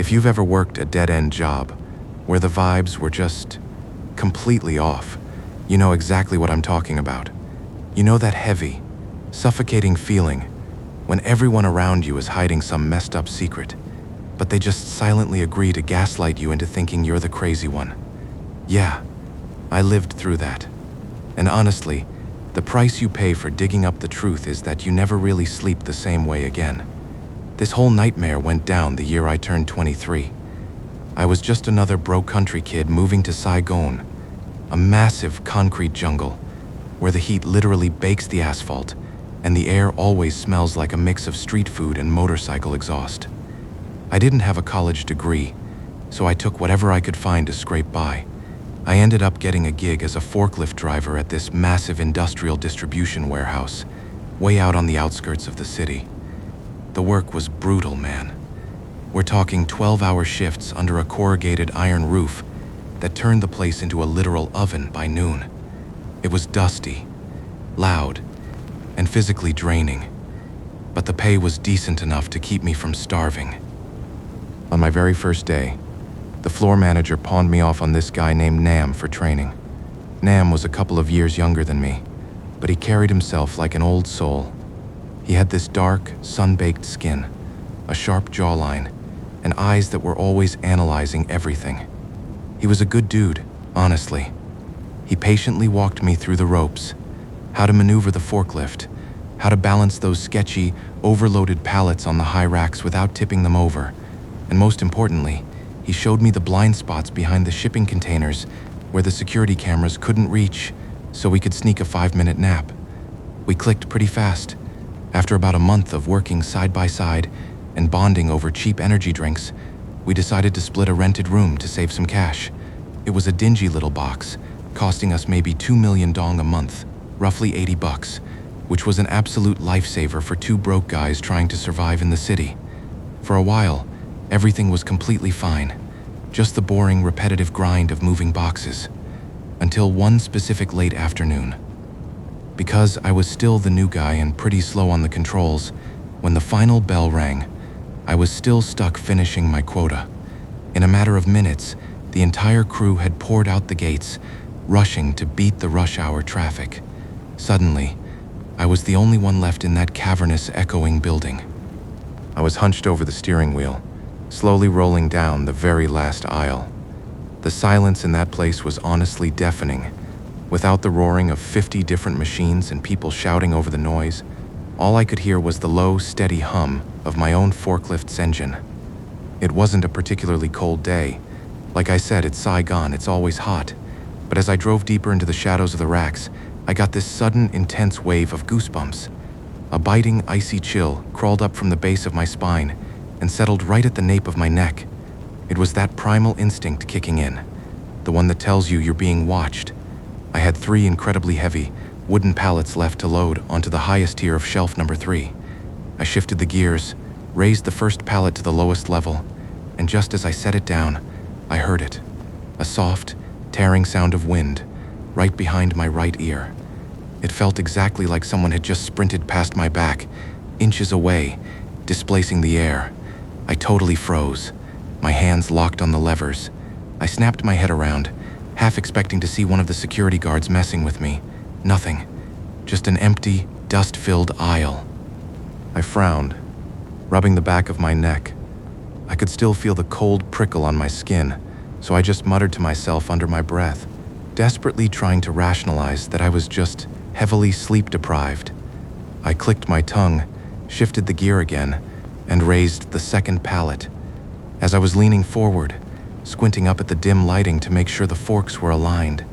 If you've ever worked a dead-end job where the vibes were just completely off, you know exactly what I'm talking about. You know that heavy, suffocating feeling when everyone around you is hiding some messed up secret, but they just silently agree to gaslight you into thinking you're the crazy one. Yeah, I lived through that. And honestly, the price you pay for digging up the truth is that you never really sleep the same way again. This whole nightmare went down the year I turned 23. I was just another broke country kid moving to Saigon, a massive concrete jungle where the heat literally bakes the asphalt and the air always smells like a mix of street food and motorcycle exhaust. I didn't have a college degree, so I took whatever I could find to scrape by. I ended up getting a gig as a forklift driver at this massive industrial distribution warehouse, way out on the outskirts of the city. The work was brutal, man. We're talking 12-hour shifts under a corrugated iron roof that turned the place into a literal oven by noon. It was dusty, loud, and physically draining, but the pay was decent enough to keep me from starving. On my very first day, the floor manager pawned me off on this guy named Nam for training. Nam was a couple of years younger than me, but he carried himself like an old soul. He had this dark, sun-baked skin, a sharp jawline, and eyes that were always analyzing everything. He was a good dude, honestly. He patiently walked me through the ropes, how to maneuver the forklift, how to balance those sketchy, overloaded pallets on the high racks without tipping them over, and most importantly, he showed me the blind spots behind the shipping containers where the security cameras couldn't reach, so we could sneak a 5-minute nap. We clicked pretty fast. After about a month of working side by side and bonding over cheap energy drinks, we decided to split a rented room to save some cash. It was a dingy little box, costing us maybe 2 million dong a month, roughly $80, which was an absolute lifesaver for two broke guys trying to survive in the city. For a while, everything was completely fine, just the boring, repetitive grind of moving boxes, until one specific late afternoon. Because I was still the new guy and pretty slow on the controls, when the final bell rang, I was still stuck finishing my quota. In a matter of minutes, the entire crew had poured out the gates, rushing to beat the rush hour traffic. Suddenly, I was the only one left in that cavernous, echoing building. I was hunched over the steering wheel, slowly rolling down the very last aisle. The silence in that place was honestly deafening. Without the roaring of 50 different machines and people shouting over the noise, all I could hear was the low, steady hum of my own forklift's engine. It wasn't a particularly cold day. Like I said, it's Saigon, it's always hot. But as I drove deeper into the shadows of the racks, I got this sudden, intense wave of goosebumps. A biting, icy chill crawled up from the base of my spine and settled right at the nape of my neck. It was that primal instinct kicking in, the one that tells you you're being watched. I had 3 incredibly heavy, wooden pallets left to load onto the highest tier of shelf number 3. I shifted the gears, raised the first pallet to the lowest level, and just as I set it down, I heard it. A soft, tearing sound of wind, right behind my right ear. It felt exactly like someone had just sprinted past my back, inches away, displacing the air. I totally froze, my hands locked on the levers. I snapped my head around, half expecting to see one of the security guards messing with me. Nothing. Just an empty, dust-filled aisle. I frowned, rubbing the back of my neck. I could still feel the cold prickle on my skin, so I just muttered to myself under my breath, desperately trying to rationalize that I was just heavily sleep-deprived. I clicked my tongue, shifted the gear again, and raised the second pallet. As I was leaning forward, squinting up at the dim lighting to make sure the forks were aligned,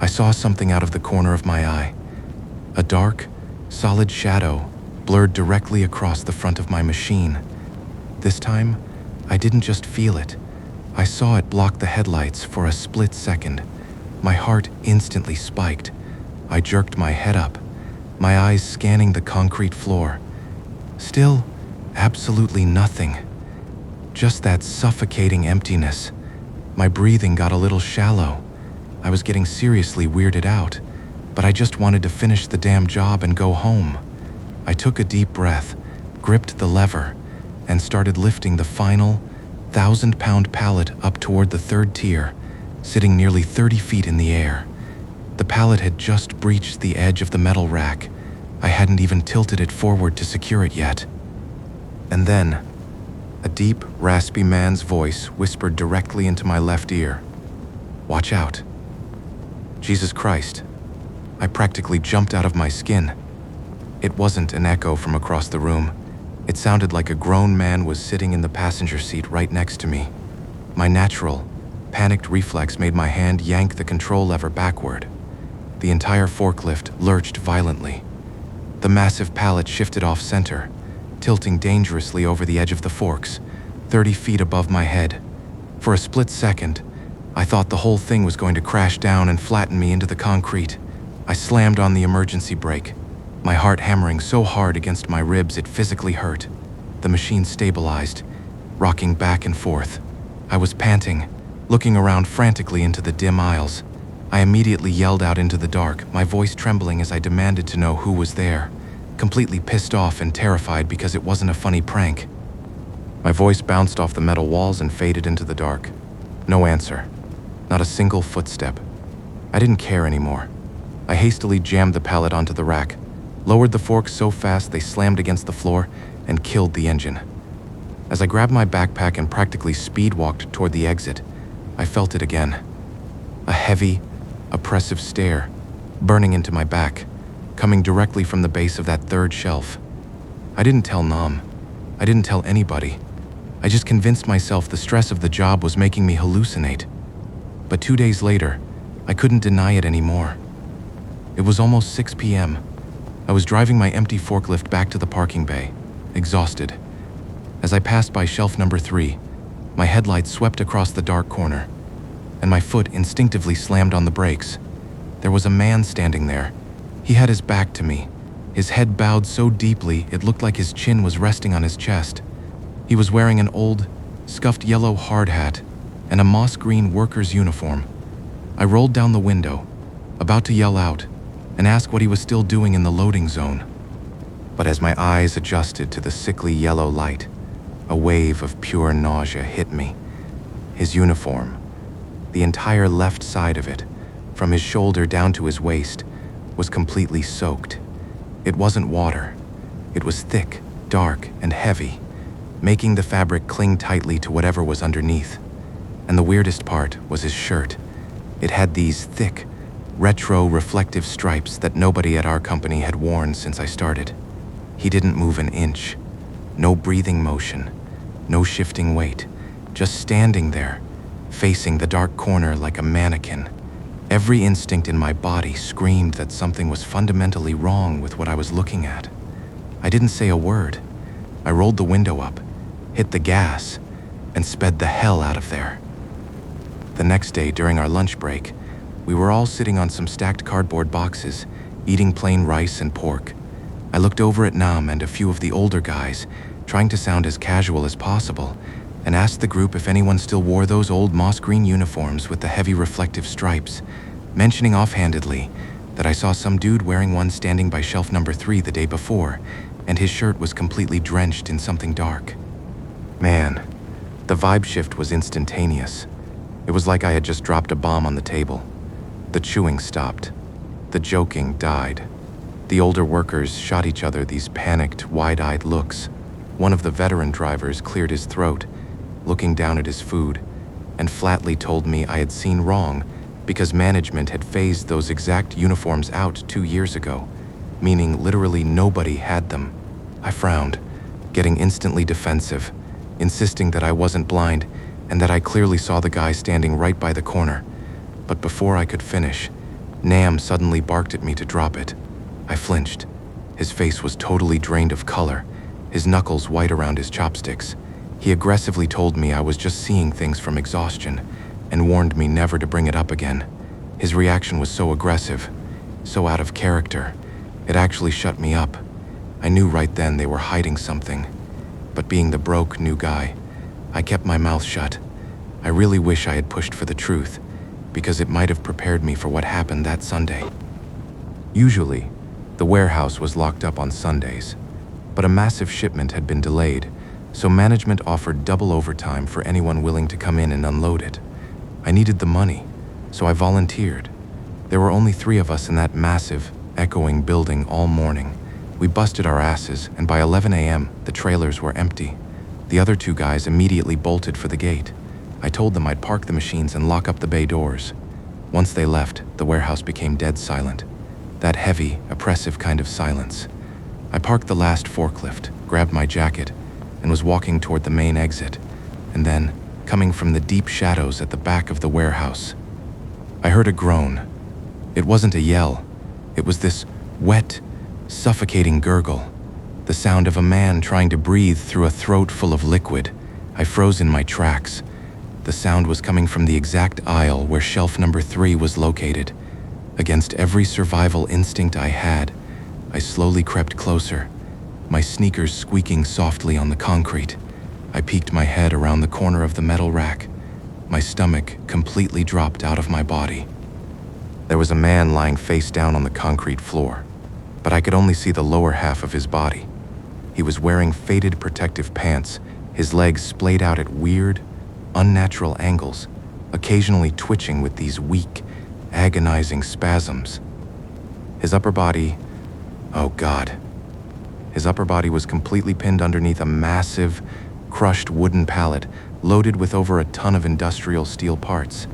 I saw something out of the corner of my eye. A dark, solid shadow blurred directly across the front of my machine. This time, I didn't just feel it. I saw it block the headlights for a split second. My heart instantly spiked. I jerked my head up, my eyes scanning the concrete floor. Still, absolutely nothing. Just that suffocating emptiness. My breathing got a little shallow. I was getting seriously weirded out, but I just wanted to finish the damn job and go home. I took a deep breath, gripped the lever, and started lifting the final, 1,000-pound pallet up toward the third tier, sitting nearly 30 feet in the air. The pallet had just breached the edge of the metal rack. I hadn't even tilted it forward to secure it yet. And then, a deep, raspy man's voice whispered directly into my left ear. "Watch out." Jesus Christ. I practically jumped out of my skin. It wasn't an echo from across the room. It sounded like a grown man was sitting in the passenger seat right next to me. My natural, panicked reflex made my hand yank the control lever backward. The entire forklift lurched violently. The massive pallet shifted off center, tilting dangerously over the edge of the forks, 30 feet above my head. For a split second, I thought the whole thing was going to crash down and flatten me into the concrete. I slammed on the emergency brake, my heart hammering so hard against my ribs it physically hurt. The machine stabilized, rocking back and forth. I was panting, looking around frantically into the dim aisles. I immediately yelled out into the dark, my voice trembling as I demanded to know who was there, completely pissed off and terrified because it wasn't a funny prank. My voice bounced off the metal walls and faded into the dark. No answer. Not a single footstep. I didn't care anymore. I hastily jammed the pallet onto the rack, lowered the forks so fast they slammed against the floor, and killed the engine. As I grabbed my backpack and practically speed-walked toward the exit, I felt it again. A heavy, oppressive stare, burning into my back, coming directly from the base of that third shelf. I didn't tell Nam. I didn't tell anybody. I just convinced myself the stress of the job was making me hallucinate. But 2 days later, I couldn't deny it anymore. It was almost 6 p.m. I was driving my empty forklift back to the parking bay, exhausted. As I passed by shelf number 3, my headlights swept across the dark corner, and my foot instinctively slammed on the brakes. There was a man standing there. He had his back to me, his head bowed so deeply it looked like his chin was resting on his chest. He was wearing an old, scuffed yellow hard hat and a moss green worker's uniform. I rolled down the window, about to yell out and ask what he was still doing in the loading zone. But as my eyes adjusted to the sickly yellow light, a wave of pure nausea hit me. His uniform, the entire left side of it, from his shoulder down to his waist, was completely soaked. It wasn't water. It was thick, dark, and heavy, making the fabric cling tightly to whatever was underneath. And the weirdest part was his shirt. It had these thick, retro reflective stripes that nobody at our company had worn since I started. He didn't move an inch. No breathing motion, no shifting weight, just standing there, facing the dark corner like a mannequin. Every instinct in my body screamed that something was fundamentally wrong with what I was looking at. I didn't say a word. I rolled the window up, hit the gas, and sped the hell out of there. The next day during our lunch break, we were all sitting on some stacked cardboard boxes, eating plain rice and pork. I looked over at Nam and a few of the older guys, trying to sound as casual as possible, and asked the group if anyone still wore those old moss green uniforms with the heavy reflective stripes, mentioning offhandedly that I saw some dude wearing one standing by shelf number 3 the day before, and his shirt was completely drenched in something dark. Man, the vibe shift was instantaneous. It was like I had just dropped a bomb on the table. The chewing stopped. The joking died. The older workers shot each other these panicked, wide-eyed looks. One of the veteran drivers cleared his throat, looking down at his food, and flatly told me I had seen wrong because management had phased those exact uniforms out 2 years ago, meaning literally nobody had them. I frowned, getting instantly defensive, insisting that I wasn't blind and that I clearly saw the guy standing right by the corner. But before I could finish, Nam suddenly barked at me to drop it. I flinched. His face was totally drained of color, his knuckles white around his chopsticks. He aggressively told me I was just seeing things from exhaustion and warned me never to bring it up again. His reaction was so aggressive, so out of character, it actually shut me up. I knew right then they were hiding something. But being the broke new guy, I kept my mouth shut. I really wish I had pushed for the truth, because it might have prepared me for what happened that Sunday. Usually, the warehouse was locked up on Sundays, but a massive shipment had been delayed, so management offered double overtime for anyone willing to come in and unload it. I needed the money, so I volunteered. There were only 3 of us in that massive, echoing building all morning. We busted our asses, and by 11 a.m., the trailers were empty. The other 2 guys immediately bolted for the gate. I told them I'd park the machines and lock up the bay doors. Once they left, the warehouse became dead silent. That heavy, oppressive kind of silence. I parked the last forklift, grabbed my jacket, and was walking toward the main exit. And then, coming from the deep shadows at the back of the warehouse, I heard a groan. It wasn't a yell. It was this wet, suffocating gurgle. The sound of a man trying to breathe through a throat full of liquid. I froze in my tracks. The sound was coming from the exact aisle where shelf number 3 was located. Against every survival instinct I had, I slowly crept closer, my sneakers squeaking softly on the concrete. I peeked my head around the corner of the metal rack. My stomach completely dropped out of my body. There was a man lying face down on the concrete floor, but I could only see the lower half of his body. He was wearing faded protective pants, his legs splayed out at weird, unnatural angles, occasionally twitching with these weak, agonizing spasms. His upper body, oh God. His upper body was completely pinned underneath a massive, crushed wooden pallet loaded with over a ton of industrial steel parts.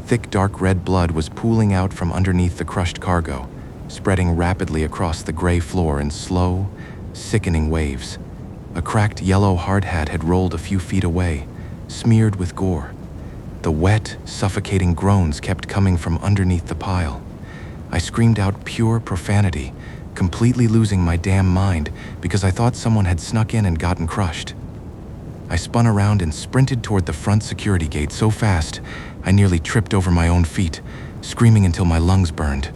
Thick dark red blood was pooling out from underneath the crushed cargo, spreading rapidly across the gray floor in slow, sickening waves. A cracked yellow hard hat had rolled a few feet away, smeared with gore. The wet, suffocating groans kept coming from underneath the pile. I screamed out pure profanity, completely losing my damn mind because I thought someone had snuck in and gotten crushed. I spun around and sprinted toward the front security gate so fast, I nearly tripped over my own feet, screaming until my lungs burned.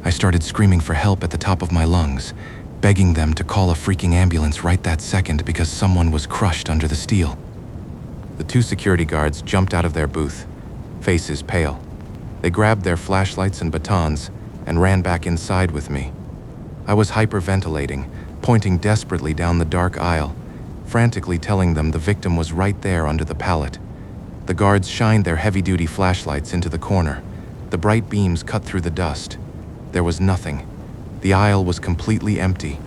I started screaming for help at the top of my lungs, begging them to call a freaking ambulance right that second because someone was crushed under the steel. The 2 security guards jumped out of their booth, faces pale. They grabbed their flashlights and batons and ran back inside with me. I was hyperventilating, pointing desperately down the dark aisle, frantically telling them the victim was right there under the pallet. The guards shined their heavy-duty flashlights into the corner. The bright beams cut through the dust. There was nothing. The aisle was completely empty.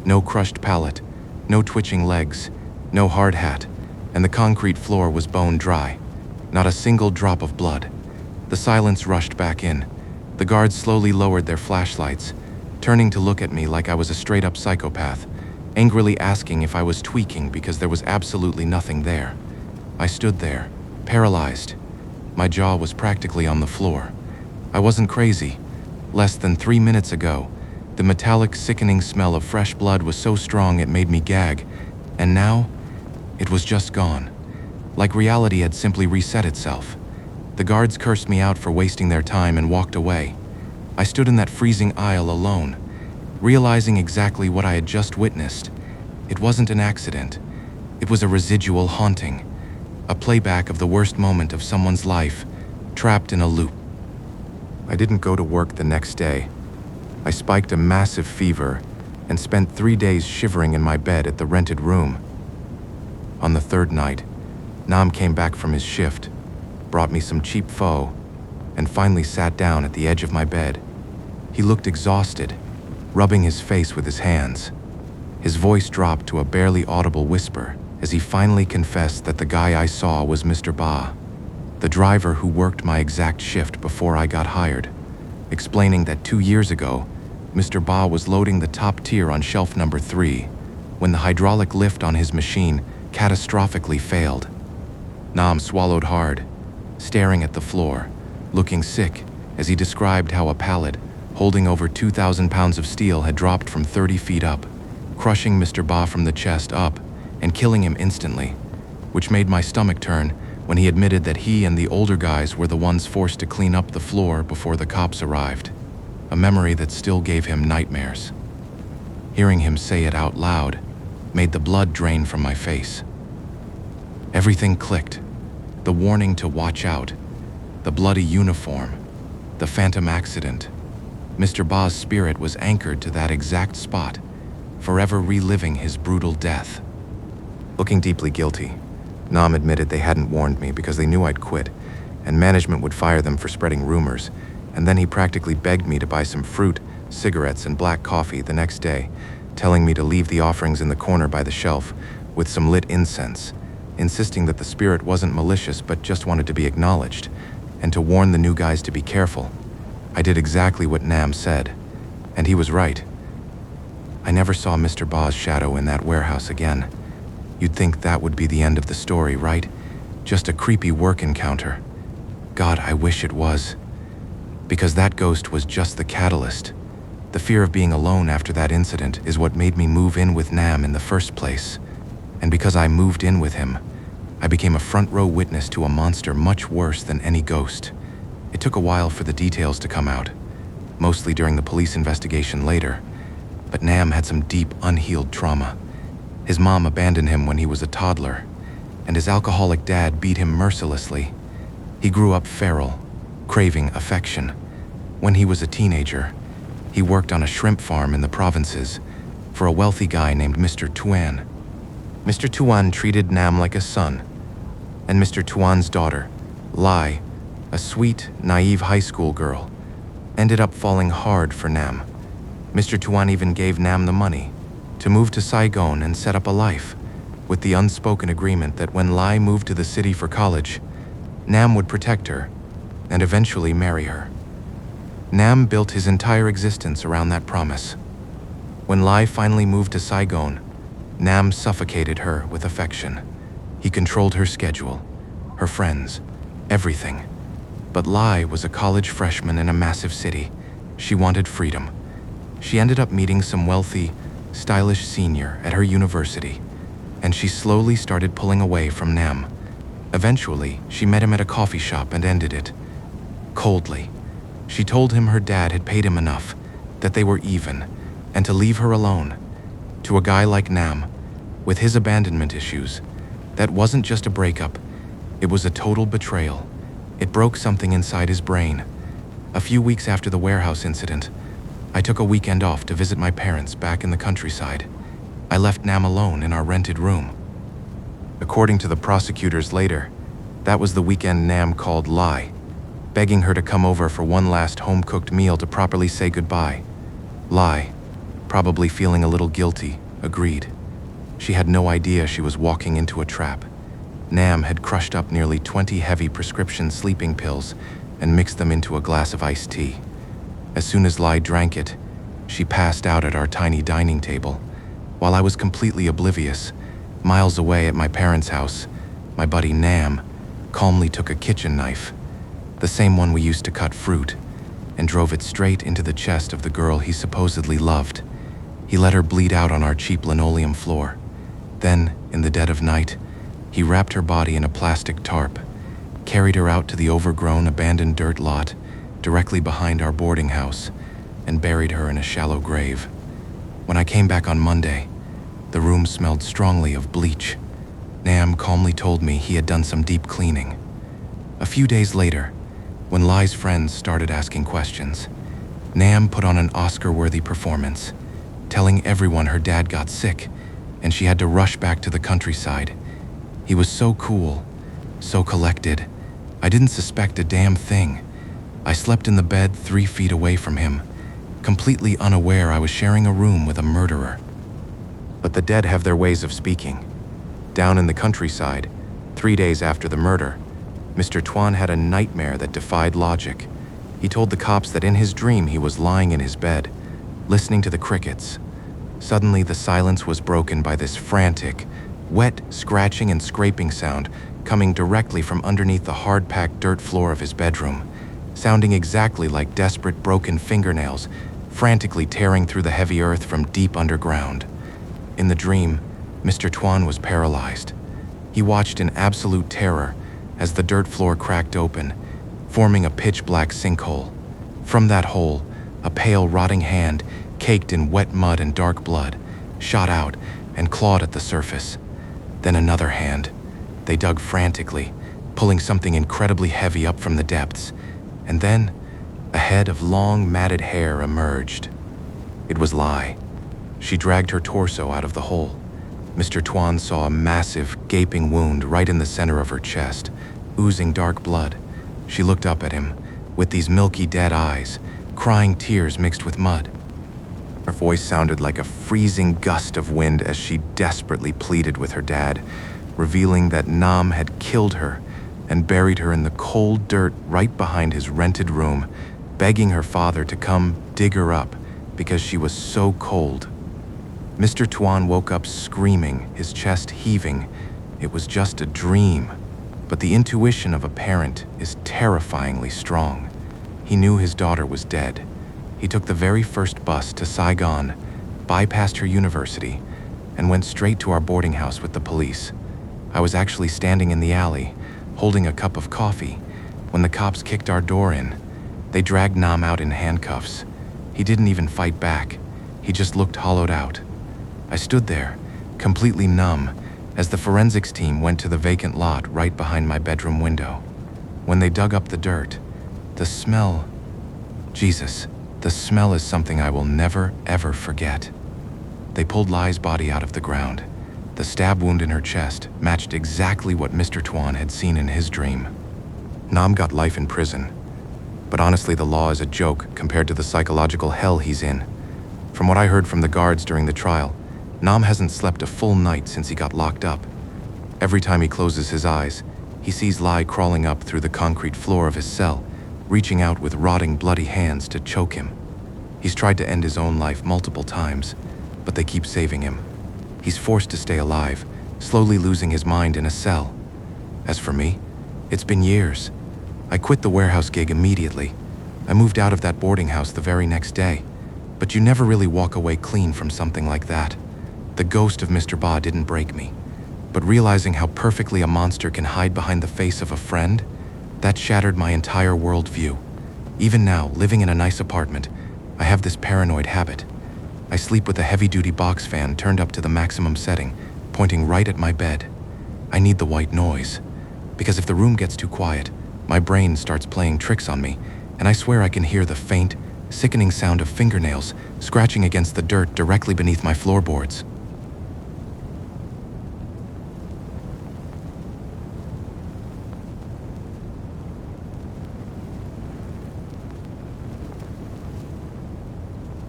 No crushed pallet, no twitching legs, no hard hat, and the concrete floor was bone dry. Not a single drop of blood. The silence rushed back in. The guards slowly lowered their flashlights, turning to look at me like I was a straight-up psychopath, angrily asking if I was tweaking because there was absolutely nothing there. I stood there, paralyzed. My jaw was practically on the floor. I wasn't crazy. Less than 3 minutes ago, the metallic, sickening smell of fresh blood was so strong it made me gag, and now, it was just gone. Like reality had simply reset itself. The guards cursed me out for wasting their time and walked away. I stood in that freezing aisle alone, realizing exactly what I had just witnessed. It wasn't an accident. It was a residual haunting, a playback of the worst moment of someone's life, trapped in a loop. I didn't go to work the next day. I spiked a massive fever and spent 3 days shivering in my bed at the rented room. On the 3rd night, Nam came back from his shift, brought me some cheap pho, and finally sat down at the edge of my bed. He looked exhausted, rubbing his face with his hands. His voice dropped to a barely audible whisper as he finally confessed that the guy I saw was Mr. Ba, the driver who worked my exact shift before I got hired, explaining that 2 years ago, Mr. Ba was loading the top tier on shelf number 3 when the hydraulic lift on his machine catastrophically failed. Nam swallowed hard, staring at the floor, looking sick as he described how a pallet holding over 2,000 pounds of steel had dropped from 30 feet up, crushing Mr. Ba from the chest up and killing him instantly, which made my stomach turn when he admitted that he and the older guys were the ones forced to clean up the floor before the cops arrived, a memory that still gave him nightmares. Hearing him say it out loud made the blood drain from my face. Everything clicked. The warning to watch out, the bloody uniform, the phantom accident. Mr. Ba's spirit was anchored to that exact spot, forever reliving his brutal death. Looking deeply guilty, Nam admitted they hadn't warned me because they knew I'd quit, and management would fire them for spreading rumors, and then he practically begged me to buy some fruit, cigarettes, and black coffee the next day, telling me to leave the offerings in the corner by the shelf with some lit incense, insisting that the spirit wasn't malicious but just wanted to be acknowledged, and to warn the new guys to be careful. I did exactly what Nam said, and he was right. I never saw Mr. Ba's shadow in that warehouse again. You'd think that would be the end of the story, right? Just a creepy work encounter. God, I wish it was. Because that ghost was just the catalyst. The fear of being alone after that incident is what made me move in with Nam in the first place. And because I moved in with him, I became a front-row witness to a monster much worse than any ghost. It took a while for the details to come out, mostly during the police investigation later. But Nam had some deep, unhealed trauma. His mom abandoned him when he was a toddler, and his alcoholic dad beat him mercilessly. He grew up feral, craving affection. When he was a teenager, he worked on a shrimp farm in the provinces for a wealthy guy named Mr. Tuan. Mr. Tuan treated Nam like a son, and Mr. Tuan's daughter, Lai, a sweet, naive high school girl, ended up falling hard for Nam. Mr. Tuan even gave Nam the money to move to Saigon and set up a life, with the unspoken agreement that when Lai moved to the city for college, Nam would protect her and eventually marry her. Nam built his entire existence around that promise. When Lai finally moved to Saigon, Nam suffocated her with affection. He controlled her schedule, her friends, everything. But Lai was a college freshman in a massive city. She wanted freedom. She ended up meeting some wealthy, stylish senior at her university, and she slowly started pulling away from Nam. Eventually, she met him at a coffee shop and ended it. Coldly, she told him her dad had paid him enough, that they were even, and to leave her alone. To a guy like Nam, with his abandonment issues, that wasn't just a breakup, it was a total betrayal. It broke something inside his brain. A few weeks after the warehouse incident, I took a weekend off to visit my parents back in the countryside. I left Nam alone in our rented room. According to the prosecutors later, that was the weekend Nam called Lai, begging her to come over for one last home-cooked meal to properly say goodbye. Lai, probably feeling a little guilty, agreed. She had no idea she was walking into a trap. Nam had crushed up nearly 20 heavy prescription sleeping pills and mixed them into a glass of iced tea. As soon as Lai drank it, she passed out at our tiny dining table. While I was completely oblivious, miles away at my parents' house, my buddy Nam calmly took a kitchen knife, the same one we used to cut fruit, and drove it straight into the chest of the girl he supposedly loved. He let her bleed out on our cheap linoleum floor. Then, in the dead of night, he wrapped her body in a plastic tarp, carried her out to the overgrown, abandoned dirt lot directly behind our boarding house, and buried her in a shallow grave. When I came back on Monday, the room smelled strongly of bleach. Nam calmly told me he had done some deep cleaning. A few days later, when Lai's friends started asking questions, Nam put on an Oscar-worthy performance, telling everyone her dad got sick and she had to rush back to the countryside. He was so cool, so collected. I didn't suspect a damn thing. I slept in the bed 3 feet away from him, completely unaware I was sharing a room with a murderer. But the dead have their ways of speaking. Down in the countryside, 3 days after the murder, Mr. Tuan had a nightmare that defied logic. He told the cops that in his dream he was lying in his bed, listening to the crickets. Suddenly, the silence was broken by this frantic, wet, scratching and scraping sound coming directly from underneath the hard-packed dirt floor of his bedroom, sounding exactly like desperate broken fingernails frantically tearing through the heavy earth from deep underground. In the dream, Mr. Tuan was paralyzed. He watched in absolute terror as the dirt floor cracked open, forming a pitch-black sinkhole. From that hole, a pale, rotting hand, caked in wet mud and dark blood, shot out and clawed at the surface. Then another hand. They dug frantically, pulling something incredibly heavy up from the depths. And then, a head of long, matted hair emerged. It was Lai. She dragged her torso out of the hole. Mr. Tuan saw a massive, gaping wound right in the center of her chest, oozing dark blood. She looked up at him, with these milky dead eyes, crying tears mixed with mud. Her voice sounded like a freezing gust of wind as she desperately pleaded with her dad, revealing that Nam had killed her and buried her in the cold dirt right behind his rented room, begging her father to come dig her up because she was so cold. Mr. Tuan woke up screaming, his chest heaving. It was just a dream. But the intuition of a parent is terrifyingly strong. He knew his daughter was dead. He took the very first bus to Saigon, bypassed her university, and went straight to our boarding house with the police. I was actually standing in the alley, holding a cup of coffee, when the cops kicked our door in. They dragged Nam out in handcuffs. He didn't even fight back. He just looked hollowed out. I stood there, completely numb, as the forensics team went to the vacant lot right behind my bedroom window. When they dug up the dirt, the smell... Jesus, the smell is something I will never, ever forget. They pulled Lai's body out of the ground. The stab wound in her chest matched exactly what Mr. Tuan had seen in his dream. Nam got life in prison. But honestly, the law is a joke compared to the psychological hell he's in. From what I heard from the guards during the trial, Nam hasn't slept a full night since he got locked up. Every time he closes his eyes, he sees Lai crawling up through the concrete floor of his cell, reaching out with rotting, bloody hands to choke him. He's tried to end his own life multiple times, but they keep saving him. He's forced to stay alive, slowly losing his mind in a cell. As for me, it's been years. I quit the warehouse gig immediately. I moved out of that boarding house the very next day. But you never really walk away clean from something like that. The ghost of Mr. Ba didn't break me. But realizing how perfectly a monster can hide behind the face of a friend, that shattered my entire worldview. Even now, living in a nice apartment, I have this paranoid habit. I sleep with a heavy-duty box fan turned up to the maximum setting, pointing right at my bed. I need the white noise, because if the room gets too quiet, my brain starts playing tricks on me, and I swear I can hear the faint, sickening sound of fingernails scratching against the dirt directly beneath my floorboards.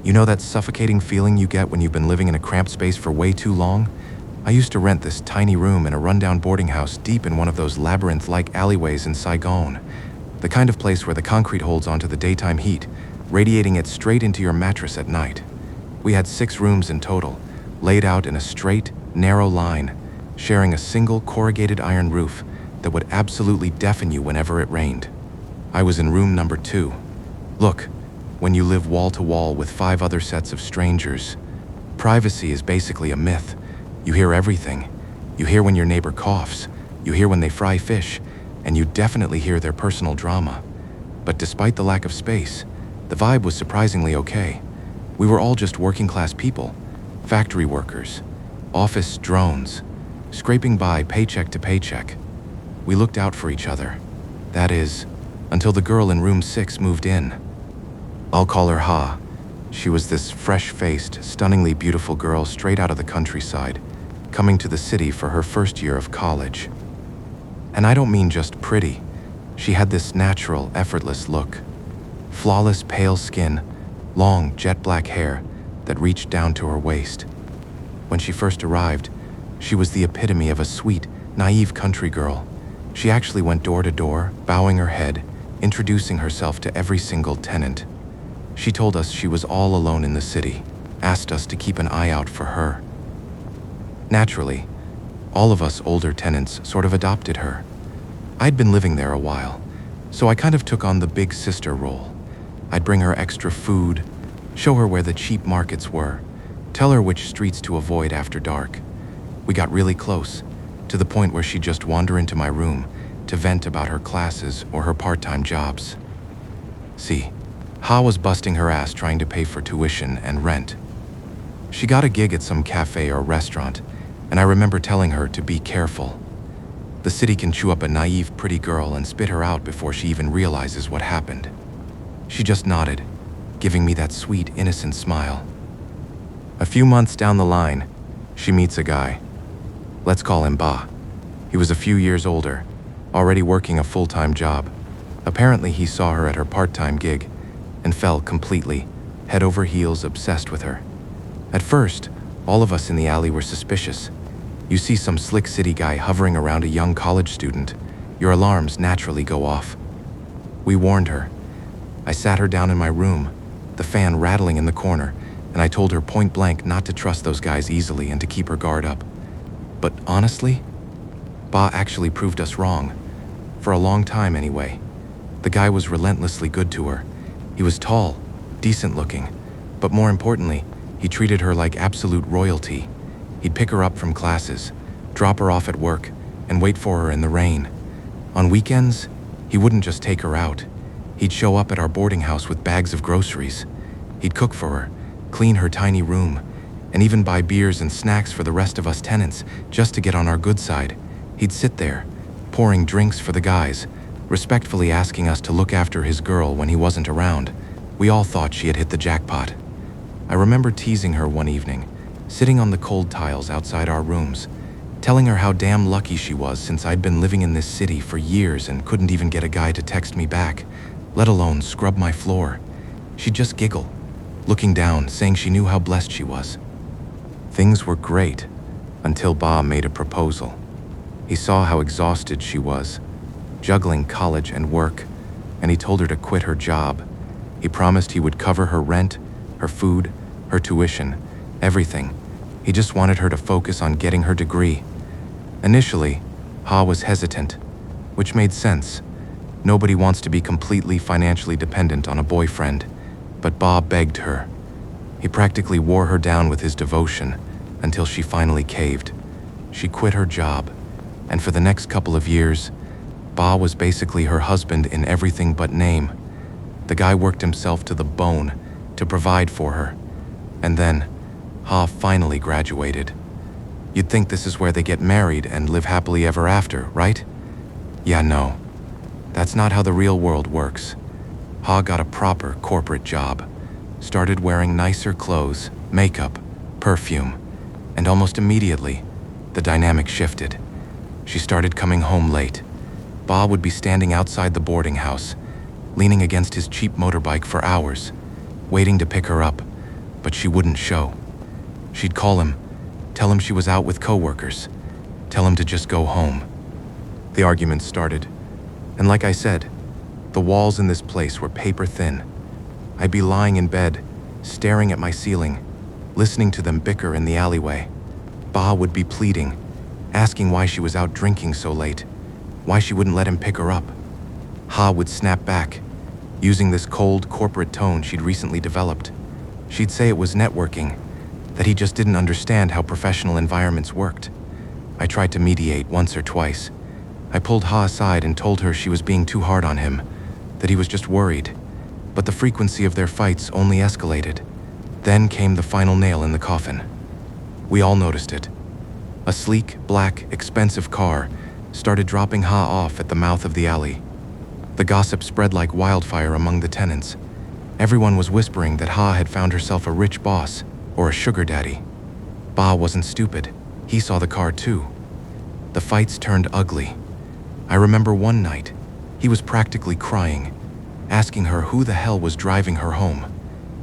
You know that suffocating feeling you get when you've been living in a cramped space for way too long? I used to rent this tiny room in a rundown boarding house deep in one of those labyrinth-like alleyways in Saigon, the kind of place where the concrete holds onto the daytime heat, radiating it straight into your mattress at night. We had 6 rooms in total, laid out in a straight, narrow line, sharing a single corrugated iron roof that would absolutely deafen you whenever it rained. I was in room number 2. Look, when you live wall to wall with 5 other sets of strangers, privacy is basically a myth. You hear everything. You hear when your neighbor coughs, you hear when they fry fish, and you definitely hear their personal drama. But despite the lack of space, the vibe was surprisingly okay. We were all just working-class people, factory workers, office drones, scraping by paycheck to paycheck. We looked out for each other. That is, until the girl in room 6 moved in. I'll call her Ha. She was this fresh-faced, stunningly beautiful girl straight out of the countryside, coming to the city for her first year of college. And I don't mean just pretty. She had this natural, effortless look. Flawless pale skin, long jet black hair that reached down to her waist. When she first arrived, she was the epitome of a sweet, naive country girl. She actually went door to door, bowing her head, introducing herself to every single tenant. She told us she was all alone in the city, asked us to keep an eye out for her. Naturally, all of us older tenants sort of adopted her. I'd been living there a while, so I kind of took on the big sister role. I'd bring her extra food, show her where the cheap markets were, tell her which streets to avoid after dark. We got really close, to the point where she'd just wander into my room to vent about her classes or her part-time jobs. See, Ha was busting her ass trying to pay for tuition and rent. She got a gig at some cafe or restaurant, and I remember telling her to be careful. The city can chew up a naive, pretty girl and spit her out before she even realizes what happened. She just nodded, giving me that sweet, innocent smile. A few months down the line, she meets a guy, Let's call him Ba. He was a few years older, already working a full-time job. Apparently he saw her at her part-time gig and fell completely, head over heels obsessed with her. At first, all of us in the alley were suspicious. You see some slick city guy hovering around a young college student, your alarms naturally go off. We warned her. I sat her down in my room, the fan rattling in the corner, and I told her point blank not to trust those guys easily and to keep her guard up. But honestly, Ba actually proved us wrong. For a long time anyway. The guy was relentlessly good to her. He was tall, decent looking, but more importantly, he treated her like absolute royalty. He'd pick her up from classes, drop her off at work, and wait for her in the rain. On weekends, he wouldn't just take her out. He'd show up at our boarding house with bags of groceries. He'd cook for her, clean her tiny room, and even buy beers and snacks for the rest of us tenants just to get on our good side. He'd sit there, pouring drinks for the guys, respectfully asking us to look after his girl when he wasn't around. We all thought she had hit the jackpot. I remember teasing her one evening, sitting on the cold tiles outside our rooms, telling her how damn lucky she was since I'd been living in this city for years and couldn't even get a guy to text me back, let alone scrub my floor. She'd just giggle, looking down, saying she knew how blessed she was. Things were great until Ba made a proposal. He saw how exhausted she was, juggling college and work, and he told her to quit her job. He promised he would cover her rent, her food, her tuition, everything. He just wanted her to focus on getting her degree. Initially, Ha was hesitant, which made sense. Nobody wants to be completely financially dependent on a boyfriend, but Ba begged her. He practically wore her down with his devotion until she finally caved. She quit her job, and for the next couple of years, Ba was basically her husband in everything but name. The guy worked himself to the bone to provide for her. And then, Ha finally graduated. You'd think this is where they get married and live happily ever after, right? Yeah, no. That's not how the real world works. Ha got a proper corporate job, started wearing nicer clothes, makeup, perfume, and almost immediately, the dynamic shifted. She started coming home late. Ba would be standing outside the boarding house, leaning against his cheap motorbike for hours, waiting to pick her up, but she wouldn't show. She'd call him, tell him she was out with coworkers, tell him to just go home. The argument started, and like I said, the walls in this place were paper thin. I'd be lying in bed, staring at my ceiling, listening to them bicker in the alleyway. Ba would be pleading, asking why she was out drinking so late, why she wouldn't let him pick her up. Ha would snap back, using this cold corporate tone she'd recently developed. She'd say it was networking, that he just didn't understand how professional environments worked. I tried to mediate once or twice. I pulled Ha aside and told her she was being too hard on him, that he was just worried. But the frequency of their fights only escalated. Then came the final nail in the coffin. We all noticed it. A sleek, black, expensive car started dropping Ha off at the mouth of the alley. The gossip spread like wildfire among the tenants. Everyone was whispering that Ha had found herself a rich boss or a sugar daddy. Ba wasn't stupid. He saw the car too. The fights turned ugly. I remember one night, he was practically crying, asking her who the hell was driving her home.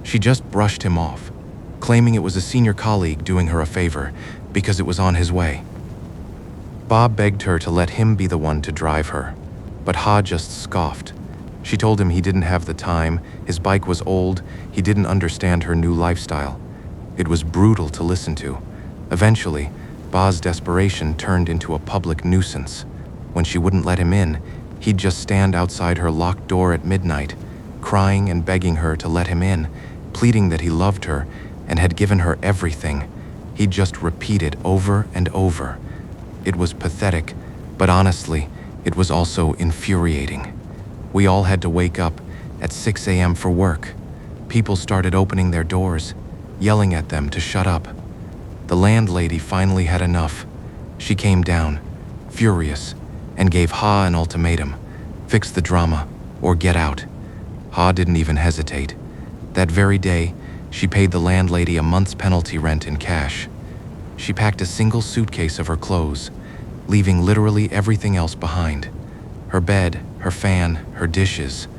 She just brushed him off, claiming it was a senior colleague doing her a favor because it was on his way. Ba begged her to let him be the one to drive her, but Ha just scoffed. She told him he didn't have the time, his bike was old, he didn't understand her new lifestyle. It was brutal to listen to. Eventually, Ba's desperation turned into a public nuisance. When she wouldn't let him in, he'd just stand outside her locked door at midnight, crying and begging her to let him in, pleading that he loved her and had given her everything. He'd just repeat it over and over. It was pathetic, but honestly, it was also infuriating. We all had to wake up at 6 a.m. for work. People started opening their doors, yelling at them to shut up. The landlady finally had enough. She came down, furious, and gave Ha an ultimatum: fix the drama or get out. Ha didn't even hesitate. That very day, she paid the landlady a month's penalty rent in cash. She packed a single suitcase of her clothes, leaving literally everything else behind. Her bed, her fan, her dishes,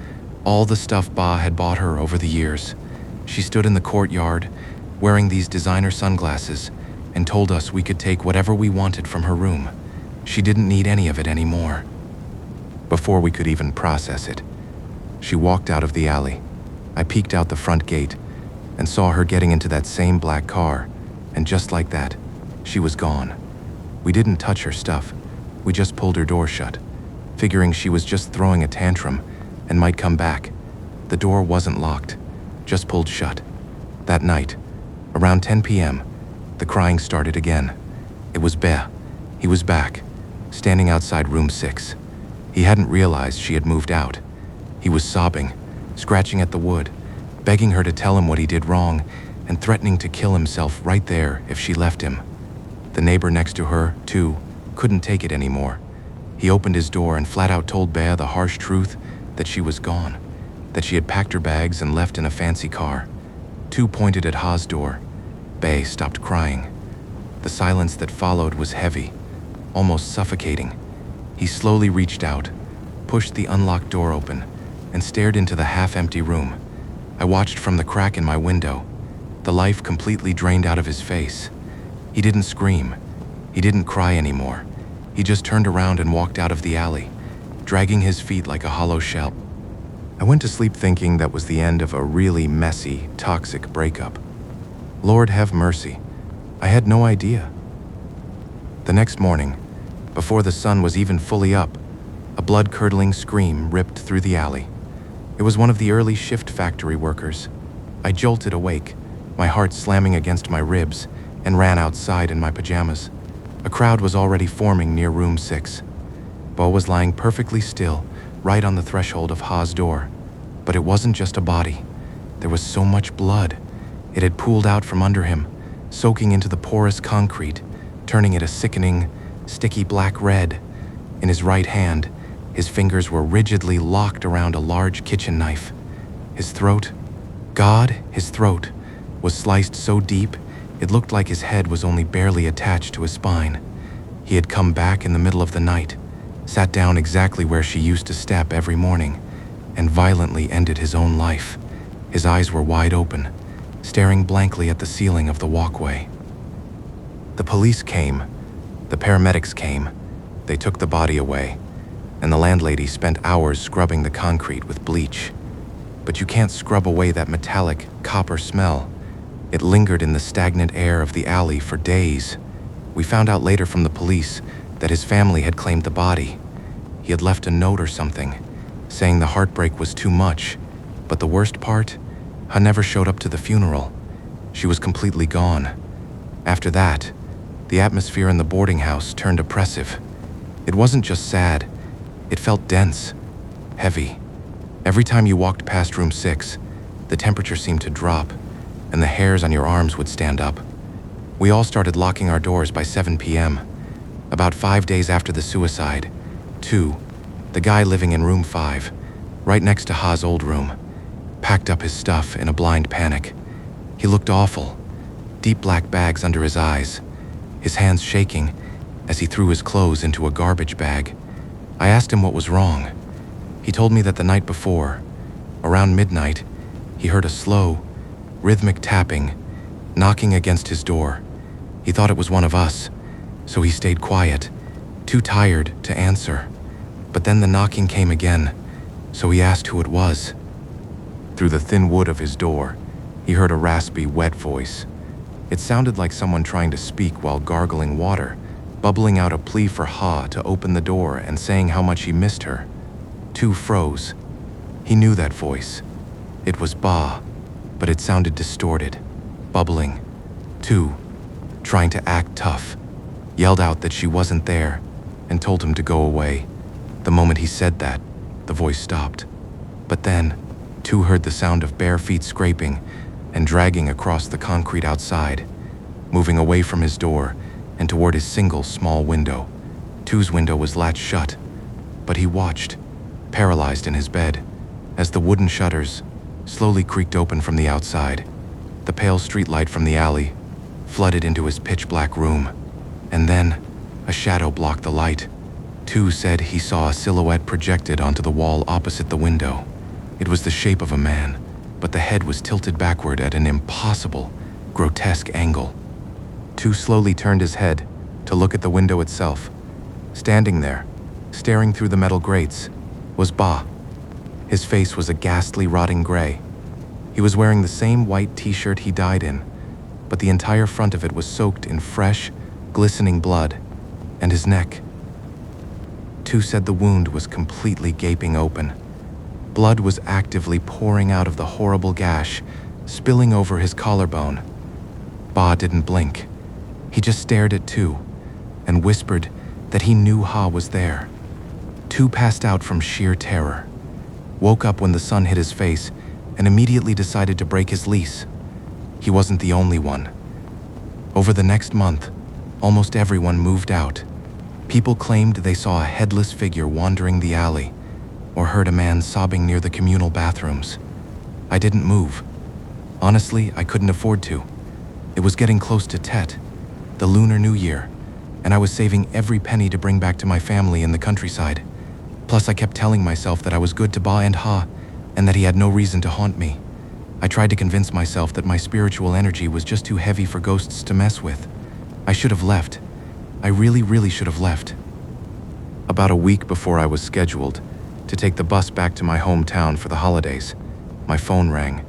all the stuff Ba had bought her over the years. She stood in the courtyard, wearing these designer sunglasses, and told us we could take whatever we wanted from her room. She didn't need any of it anymore. Before we could even process it, she walked out of the alley. I peeked out the front gate and saw her getting into that same black car, and just like that, she was gone. We didn't touch her stuff. We just pulled her door shut, figuring she was just throwing a tantrum and might come back. The door wasn't locked, just pulled shut. That night, around 10 p.m., the crying started again. It was Be. He was back, standing outside room 6. He hadn't realized she had moved out. He was sobbing, scratching at the wood, begging her to tell him what he did wrong, and threatening to kill himself right there if she left him. The neighbor next to her, too, couldn't take it anymore. He opened his door and flat out told Bea the harsh truth that she was gone, that she had packed her bags and left in a fancy car. Two pointed at Ha's door. Bea stopped crying. The silence that followed was heavy, almost suffocating. He slowly reached out, pushed the unlocked door open, and stared into the half-empty room. I watched from the crack in my window, the life completely drained out of his face. He didn't scream. He didn't cry anymore. He just turned around and walked out of the alley, dragging his feet like a hollow shell. I went to sleep thinking that was the end of a really messy, toxic breakup. Lord have mercy. I had no idea. The next morning, before the sun was even fully up, a blood-curdling scream ripped through the alley. It was one of the early shift factory workers. I jolted awake, my heart slamming against my ribs, and ran outside in my pajamas. A crowd was already forming near room 6. Bo was lying perfectly still, right on the threshold of Ha's door. But it wasn't just a body. There was so much blood. It had pooled out from under him, soaking into the porous concrete, turning it a sickening, sticky black red. In his right hand, his fingers were rigidly locked around a large kitchen knife. His throat, his throat, was sliced so deep it looked like his head was only barely attached to his spine. He had come back in the middle of the night, sat down exactly where she used to step every morning, and violently ended his own life. His eyes were wide open, staring blankly at the ceiling of the walkway. The police came. The paramedics came. They took the body away, and the landlady spent hours scrubbing the concrete with bleach. But you can't scrub away that metallic, copper smell. It lingered in the stagnant air of the alley for days. We found out later from the police that his family had claimed the body. He had left a note or something, saying the heartbreak was too much. But the worst part, Ha never showed up to the funeral. She was completely gone. After that, the atmosphere in the boarding house turned oppressive. It wasn't just sad, it felt dense, heavy. Every time you walked past room 6, the temperature seemed to drop, and the hairs on your arms would stand up. We all started locking our doors by 7 p.m. About 5 days after the suicide, the guy living in room 5, right next to Ha's old room, packed up his stuff in a blind panic. He looked awful, deep black bags under his eyes, his hands shaking as he threw his clothes into a garbage bag. I asked him what was wrong. He told me that the night before, around midnight, he heard a slow, rhythmic tapping, knocking against his door. He thought it was one of us, so he stayed quiet, too tired to answer. But then the knocking came again, so he asked who it was. Through the thin wood of his door, he heard a raspy, wet voice. It sounded like someone trying to speak while gargling water, bubbling out a plea for Ha to open the door and saying how much he missed her. Froze. He knew that voice. It was Ba, but it sounded distorted, bubbling. Trying to act tough, yelled out that she wasn't there and told him to go away. The moment he said that, the voice stopped. But then, heard the sound of bare feet scraping and dragging across the concrete outside, moving away from his door and toward his single small window. Two's window was latched shut, but he watched, paralyzed in his bed, as the wooden shutters slowly creaked open from the outside. The pale streetlight from the alley flooded into his pitch-black room. And then, a shadow blocked the light. Tu said he saw a silhouette projected onto the wall opposite the window. It was the shape of a man, but the head was tilted backward at an impossible, grotesque angle. Tu slowly turned his head to look at the window itself. Standing there, staring through the metal grates, was Ba. His face was a ghastly, rotting gray. He was wearing the same white t-shirt he died in, but the entire front of it was soaked in fresh, glistening blood, and his neck. Tu said the wound was completely gaping open. Blood was actively pouring out of the horrible gash, spilling over his collarbone. Ba didn't blink. He just stared at Tu and whispered that he knew Ha was there. Tu passed out from sheer terror, woke up when the sun hit his face, and immediately decided to break his lease. He wasn't the only one. Over the next month, almost everyone moved out. People claimed they saw a headless figure wandering the alley, or heard a man sobbing near the communal bathrooms. I didn't move. Honestly, I couldn't afford to. It was getting close to Tet, the Lunar New Year, and I was saving every penny to bring back to my family in the countryside. Plus, I kept telling myself that I was good to Ba and Ha, and that he had no reason to haunt me. I tried to convince myself that my spiritual energy was just too heavy for ghosts to mess with. I should have left. I really should have left. About a week before I was scheduled to take the bus back to my hometown for the holidays, my phone rang.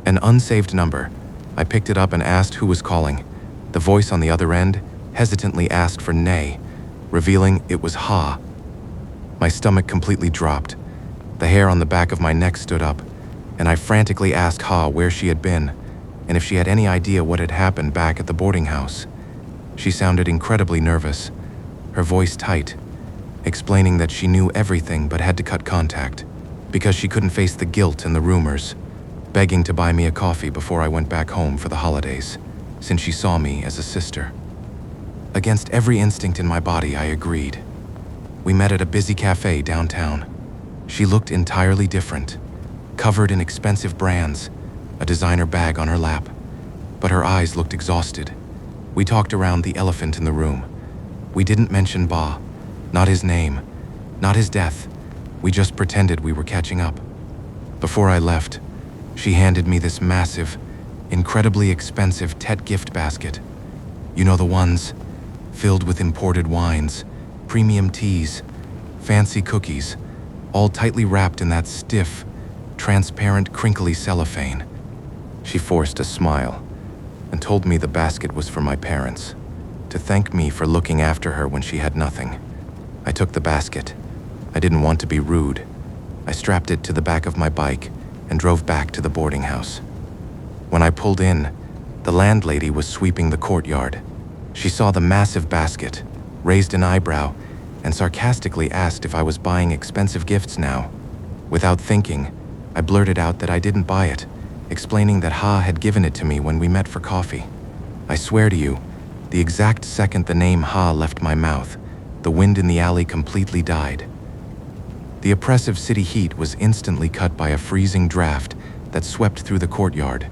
An unsaved number. I picked it up and asked who was calling. The voice on the other end hesitantly asked for Nay, revealing it was Ha. My stomach completely dropped. The hair on the back of my neck stood up, and I frantically asked Ha where she had been, and if she had any idea what had happened back at the boarding house. She sounded incredibly nervous, her voice tight, explaining that she knew everything but had to cut contact because she couldn't face the guilt and the rumors, begging to buy me a coffee before I went back home for the holidays, since she saw me as a sister. Against every instinct in my body, I agreed. We met at a busy cafe downtown. She looked entirely different, covered in expensive brands, a designer bag on her lap, but her eyes looked exhausted. We talked around the elephant in the room. We didn't mention Ba, not his name, not his death. We just pretended we were catching up. Before I left, she handed me this massive, incredibly expensive Tet gift basket. You know the ones, filled with imported wines, premium teas, fancy cookies, all tightly wrapped in that stiff, transparent, crinkly cellophane. She forced a smile and told me the basket was for my parents, to thank me for looking after her when she had nothing. I took the basket. I didn't want to be rude. I strapped it to the back of my bike and drove back to the boarding house. When I pulled in, the landlady was sweeping the courtyard. She saw the massive basket, raised an eyebrow, and sarcastically asked if I was buying expensive gifts now. Without thinking, I blurted out that I didn't buy it, explaining that Ha had given it to me when we met for coffee. I swear to you, the exact second the name Ha left my mouth, the wind in the alley completely died. The oppressive city heat was instantly cut by a freezing draft that swept through the courtyard,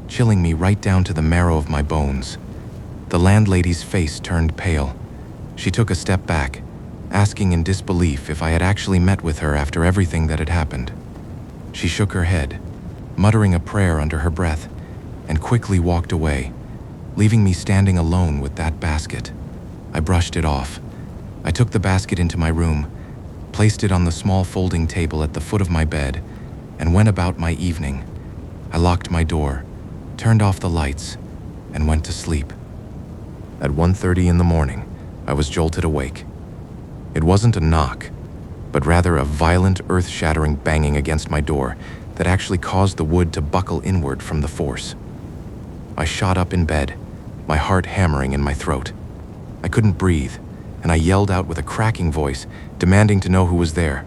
chilling me right down to the marrow of my bones. The landlady's face turned pale. She took a step back, asking in disbelief if I had actually met with her after everything that had happened. She shook her head, muttering a prayer under her breath, and quickly walked away, leaving me standing alone with that basket. I brushed it off. I took the basket into my room, placed it on the small folding table at the foot of my bed, and went about my evening. I locked my door, turned off the lights, and went to sleep. At 1:30 in the morning, I was jolted awake. It wasn't a knock, but rather a violent, earth-shattering banging against my door that actually caused the wood to buckle inward from the force. I shot up in bed, my heart hammering in my throat. I couldn't breathe, and I yelled out with a cracking voice, demanding to know who was there.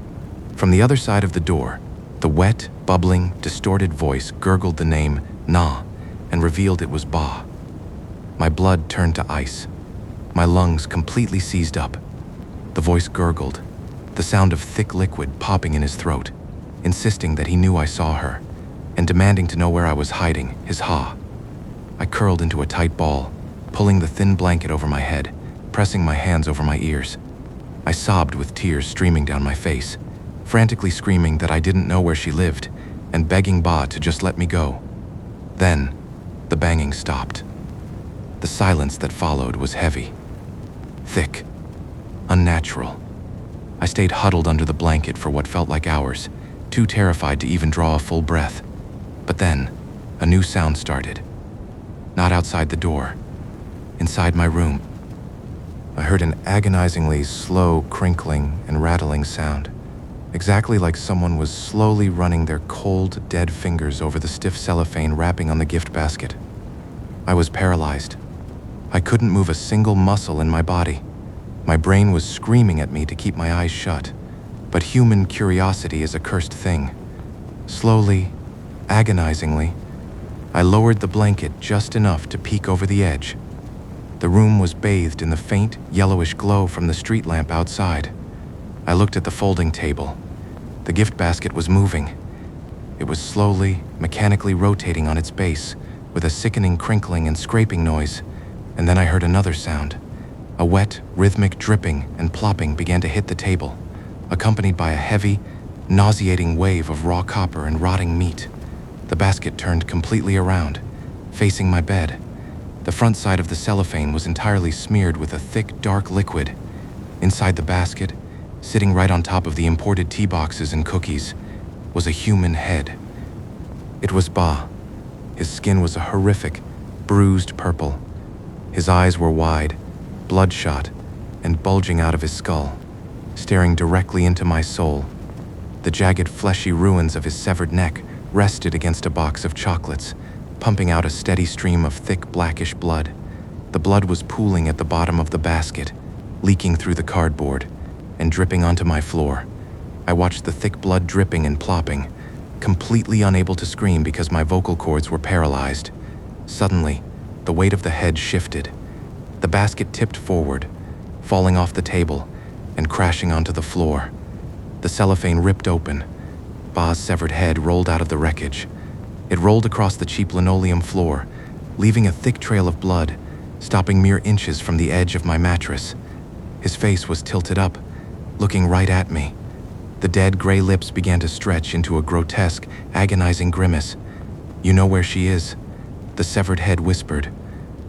From the other side of the door, the wet, bubbling, distorted voice gurgled the name Na and revealed it was Ba. My blood turned to ice. My lungs completely seized up. The voice gurgled, the sound of thick liquid popping in his throat, insisting that he knew I saw her, and demanding to know where I was hiding, his Ha. I curled into a tight ball, pulling the thin blanket over my head, pressing my hands over my ears. I sobbed with tears streaming down my face, frantically screaming that I didn't know where she lived, and begging Ba to just let me go. Then, the banging stopped. The silence that followed was heavy, thick, unnatural. I stayed huddled under the blanket for what felt like hours, too terrified to even draw a full breath. But then, a new sound started. Not outside the door, inside my room. I heard an agonizingly slow crinkling and rattling sound, exactly like someone was slowly running their cold, dead fingers over the stiff cellophane wrapping on the gift basket. I was paralyzed. I couldn't move a single muscle in my body. My brain was screaming at me to keep my eyes shut, but human curiosity is a cursed thing. Slowly, agonizingly, I lowered the blanket just enough to peek over the edge. The room was bathed in the faint, yellowish glow from the street lamp outside. I looked at the folding table. The gift basket was moving. It was slowly, mechanically rotating on its base, with a sickening crinkling and scraping noise, and then I heard another sound. A wet, rhythmic dripping and plopping began to hit the table, accompanied by a heavy, nauseating wave of raw copper and rotting meat. The basket turned completely around, facing my bed. The front side of the cellophane was entirely smeared with a thick, dark liquid. Inside the basket, sitting right on top of the imported tea boxes and cookies, was a human head. It was Ba. His skin was a horrific, bruised purple. His eyes were wide, bloodshot, and bulging out of his skull, staring directly into my soul. The jagged, fleshy ruins of his severed neck rested against a box of chocolates, pumping out a steady stream of thick, blackish blood. The blood was pooling at the bottom of the basket, leaking through the cardboard, and dripping onto my floor. I watched the thick blood dripping and plopping, completely unable to scream because my vocal cords were paralyzed. Suddenly, the weight of the head shifted. The basket tipped forward, falling off the table and crashing onto the floor. The cellophane ripped open. Ba's severed head rolled out of the wreckage. It rolled across the cheap linoleum floor, leaving a thick trail of blood, stopping mere inches from the edge of my mattress. His face was tilted up, looking right at me. The dead gray lips began to stretch into a grotesque, agonizing grimace. "You know where she is?" the severed head whispered,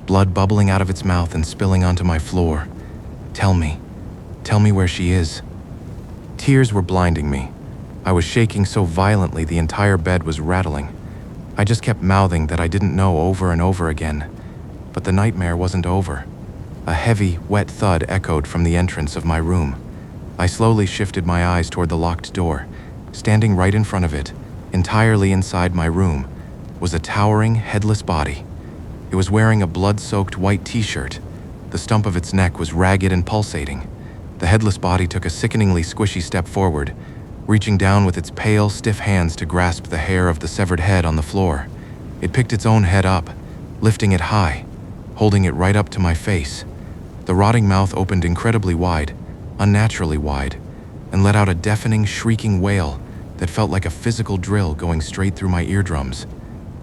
blood bubbling out of its mouth and spilling onto my floor. Tell me where she is." Tears were blinding me. I was shaking so violently the entire bed was rattling. I just kept mouthing that I didn't know over and over again. But the nightmare wasn't over. A heavy, wet thud echoed from the entrance of my room. I slowly shifted my eyes toward the locked door. Standing right in front of it, entirely inside my room, was a towering, headless body. It was wearing a blood-soaked white t-shirt. The stump of its neck was ragged and pulsating. The headless body took a sickeningly squishy step forward, reaching down with its pale, stiff hands to grasp the hair of the severed head on the floor. It picked its own head up, lifting it high, holding it right up to my face. The rotting mouth opened incredibly wide, unnaturally wide, and let out a deafening, shrieking wail that felt like a physical drill going straight through my eardrums.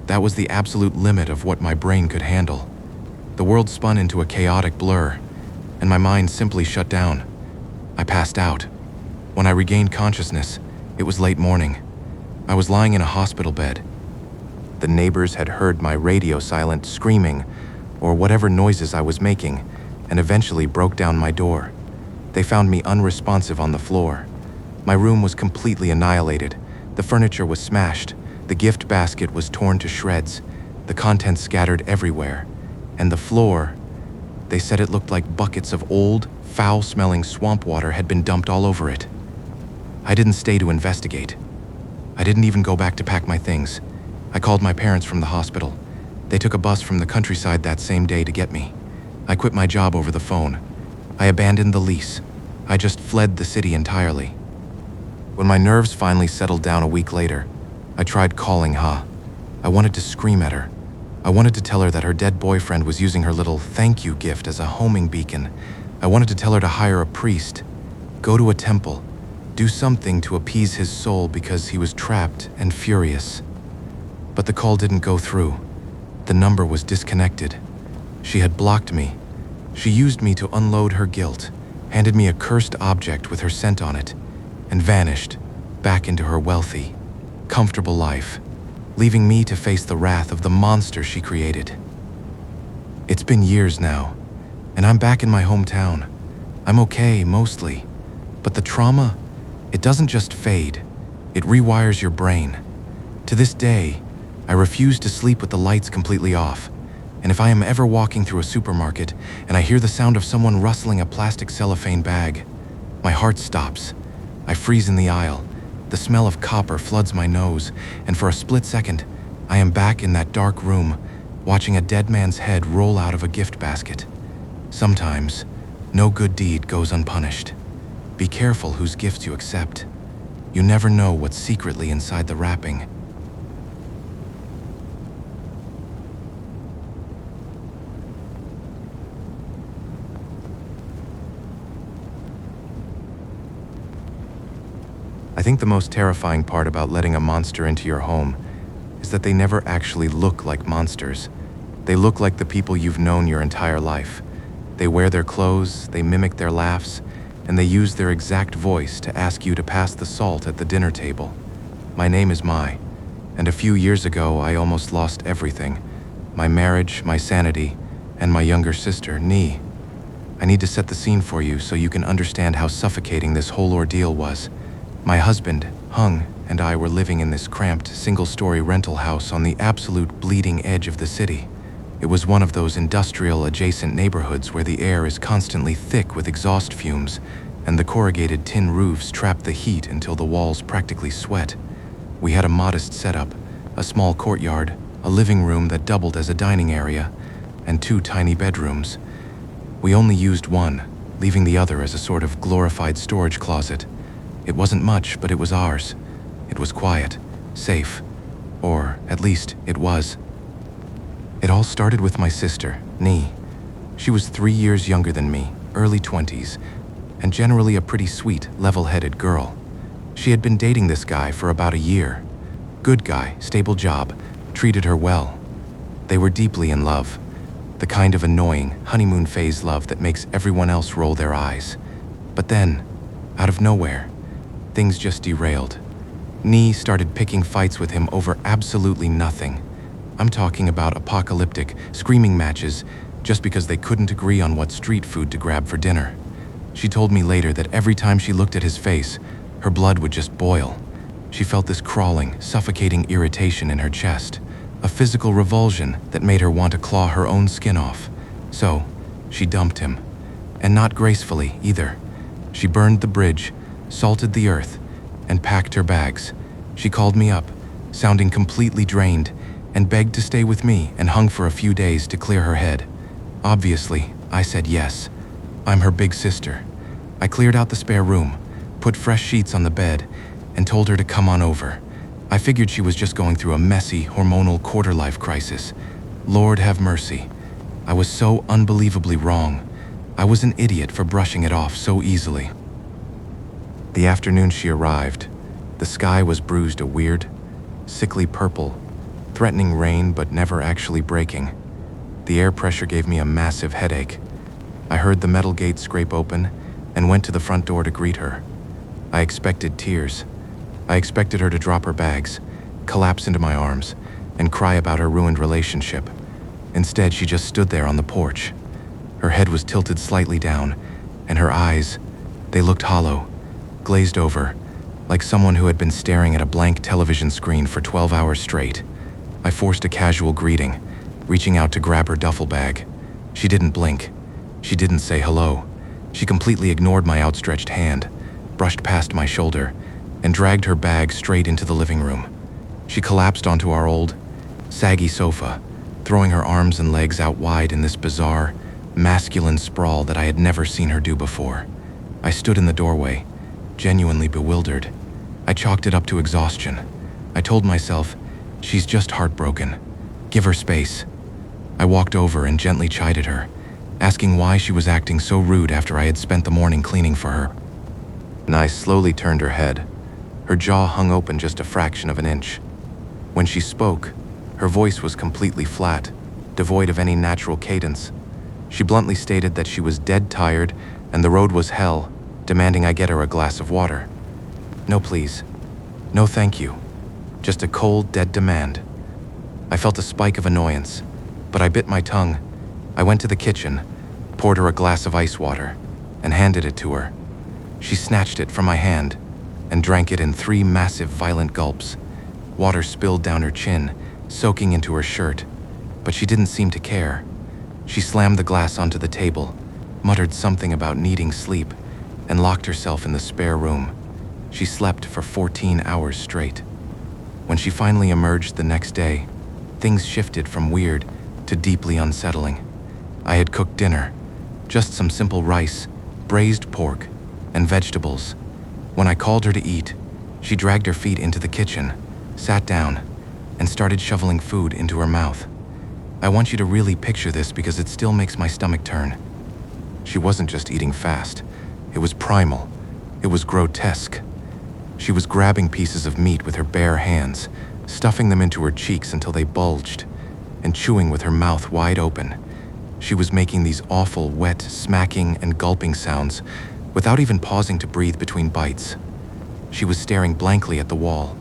That was the absolute limit of what my brain could handle. The world spun into a chaotic blur, and my mind simply shut down. I passed out. When I regained consciousness, it was late morning. I was lying in a hospital bed. The neighbors had heard my radio silent screaming, or whatever noises I was making, and eventually broke down my door. They found me unresponsive on the floor. My room was completely annihilated. The furniture was smashed. The gift basket was torn to shreds. The contents scattered everywhere. And the floor, they said it looked like buckets of old, foul-smelling swamp water had been dumped all over it. I didn't stay to investigate. I didn't even go back to pack my things. I called my parents from the hospital. They took a bus from the countryside that same day to get me. I quit my job over the phone. I abandoned the lease. I just fled the city entirely. When my nerves finally settled down a week later, I tried calling Ha. I wanted to scream at her. I wanted to tell her that her dead boyfriend was using her little thank you gift as a homing beacon. I wanted to tell her to hire a priest, go to a temple, do something to appease his soul because he was trapped and furious. But the call didn't go through. the number was disconnected. She had blocked me. She used me to unload her guilt, handed me a cursed object with her scent on it, and vanished back into her wealthy, comfortable life, leaving me to face the wrath of the monster she created. It's been years now, and I'm back in my hometown. I'm okay, mostly, but the trauma, it doesn't just fade, it rewires your brain. To this day, I refuse to sleep with the lights completely off, and if I am ever walking through a supermarket and I hear the sound of someone rustling a plastic cellophane bag, my heart stops. I freeze in the aisle. The smell of copper floods my nose, and for a split second, I am back in that dark room, watching a dead man's head roll out of a gift basket. Sometimes, no good deed goes unpunished. Be careful whose gifts you accept. You never know what's secretly inside the wrapping. I think the most terrifying part about letting a monster into your home is that they never actually look like monsters. They look like the people you've known your entire life. They wear their clothes, they mimic their laughs, and they use their exact voice to ask you to pass the salt at the dinner table. My name is Mai, and a few years ago I almost lost everything. My marriage, my sanity, and my younger sister, Ni. I need to set the scene for you so you can understand how suffocating this whole ordeal was. My husband, Hung, and I were living in this cramped, single-story rental house on the absolute bleeding edge of the city. It was one of those industrial-adjacent neighborhoods where the air is constantly thick with exhaust fumes, and the corrugated tin roofs trap the heat until the walls practically sweat. We had a modest setup, a small courtyard, a living room that doubled as a dining area, and 2 tiny bedrooms. We only used one, leaving the other as a sort of glorified storage closet. It wasn't much, but it was ours. It was quiet, safe, or at least it was. It all started with my sister, Ni. She was 3 years younger than me, early 20s, and generally a pretty sweet, level-headed girl. She had been dating this guy for about a year. Good guy, stable job, treated her well. They were deeply in love, the kind of annoying, honeymoon phase love that makes everyone else roll their eyes. But then, out of nowhere, things just derailed. Ni started picking fights with him over absolutely nothing. I'm talking about apocalyptic, screaming matches just because they couldn't agree on what street food to grab for dinner. She told me later that every time she looked at his face, her blood would just boil. She felt this crawling, suffocating irritation in her chest, a physical revulsion that made her want to claw her own skin off. So, she dumped him. And not gracefully, either. She burned the bridge, salted the earth, and packed her bags. She called me up, sounding completely drained, and begged to stay with me and hung for a few days to clear her head. Obviously, I said yes. I'm her big sister. I cleared out the spare room, put fresh sheets on the bed, and told her to come on over. I figured she was just going through a messy, hormonal quarter-life crisis. Lord have mercy. I was so unbelievably wrong. I was an idiot for brushing it off so easily. The afternoon she arrived, the sky was bruised a weird, sickly purple, threatening rain but never actually breaking. The air pressure gave me a massive headache. I heard the metal gate scrape open and went to the front door to greet her. I expected tears. I expected her to drop her bags, collapse into my arms, and cry about her ruined relationship. Instead, she just stood there on the porch. Her head was tilted slightly down, and her eyes, they looked hollow, glazed over, like someone who had been staring at a blank television screen for 12 hours straight. I forced a casual greeting, reaching out to grab her duffel bag. She didn't blink. She didn't say hello. She completely ignored my outstretched hand, brushed past my shoulder, and dragged her bag straight into the living room. She collapsed onto our old, saggy sofa, throwing her arms and legs out wide in this bizarre, masculine sprawl that I had never seen her do before. I stood in the doorway, genuinely bewildered. I chalked it up to exhaustion. I told myself, she's just heartbroken. Give her space. I walked over and gently chided her, asking why she was acting so rude after I had spent the morning cleaning for her. Nye slowly turned her head. Her jaw hung open just a fraction of an inch. When she spoke, her voice was completely flat, devoid of any natural cadence. She bluntly stated that she was dead tired and the road was hell, demanding I get her a glass of water. No please. No thank you. Just a cold, dead demand. I felt a spike of annoyance, but I bit my tongue. I went to the kitchen, poured her a glass of ice water, and handed it to her. She snatched it from my hand and drank it in 3 massive, violent gulps. Water spilled down her chin, soaking into her shirt, but she didn't seem to care. She slammed the glass onto the table, muttered something about needing sleep, and locked herself in the spare room. She slept for 14 hours straight. When she finally emerged the next day, things shifted from weird to deeply unsettling. I had cooked dinner, just some simple rice, braised pork, and vegetables. When I called her to eat, she dragged her feet into the kitchen, sat down, and started shoveling food into her mouth. I want you to really picture this because it still makes my stomach turn. She wasn't just eating fast. It was primal. It was grotesque. She was grabbing pieces of meat with her bare hands, stuffing them into her cheeks until they bulged, and chewing with her mouth wide open. She was making these awful, wet, smacking and gulping sounds without even pausing to breathe between bites. She was staring blankly at the wall,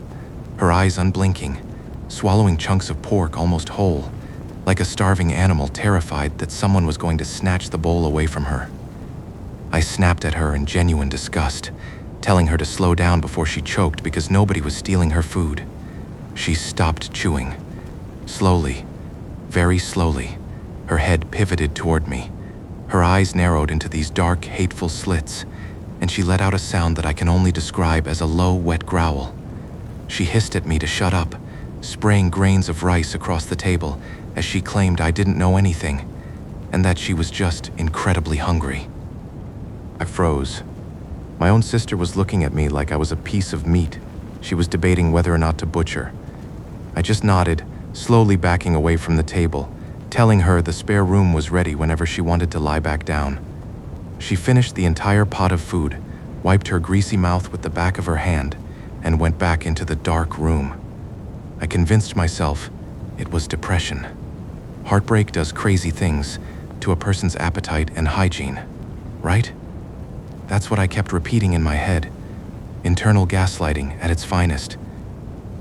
her eyes unblinking, swallowing chunks of pork almost whole, like a starving animal terrified that someone was going to snatch the bowl away from her. I snapped at her in genuine disgust, telling her to slow down before she choked because nobody was stealing her food. She stopped chewing. Slowly, very slowly, her head pivoted toward me. Her eyes narrowed into these dark, hateful slits, and she let out a sound that I can only describe as a low, wet growl. She hissed at me to shut up, spraying grains of rice across the table as she claimed I didn't know anything, and that she was just incredibly hungry. I froze. My own sister was looking at me like I was a piece of meat she was debating whether or not to butcher. I just nodded, slowly backing away from the table, telling her the spare room was ready whenever she wanted to lie back down. She finished the entire pot of food, wiped her greasy mouth with the back of her hand, and went back into the dark room. I convinced myself it was depression. Heartbreak does crazy things to a person's appetite and hygiene, right? That's what I kept repeating in my head. Internal gaslighting at its finest.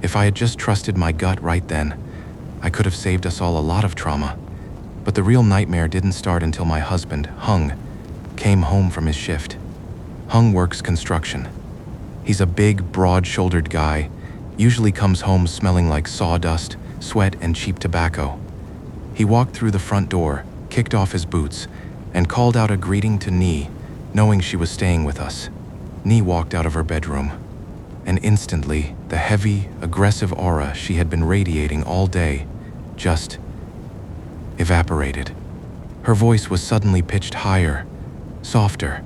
If I had just trusted my gut right then, I could have saved us all a lot of trauma. But the real nightmare didn't start until my husband, Hung, came home from his shift. Hung works construction. He's a big, broad-shouldered guy, usually comes home smelling like sawdust, sweat, and cheap tobacco. He walked through the front door, kicked off his boots, and called out a greeting to Nee, knowing she was staying with us. Nee walked out of her bedroom, and instantly, the heavy, aggressive aura she had been radiating all day just evaporated. Her voice was suddenly pitched higher, softer,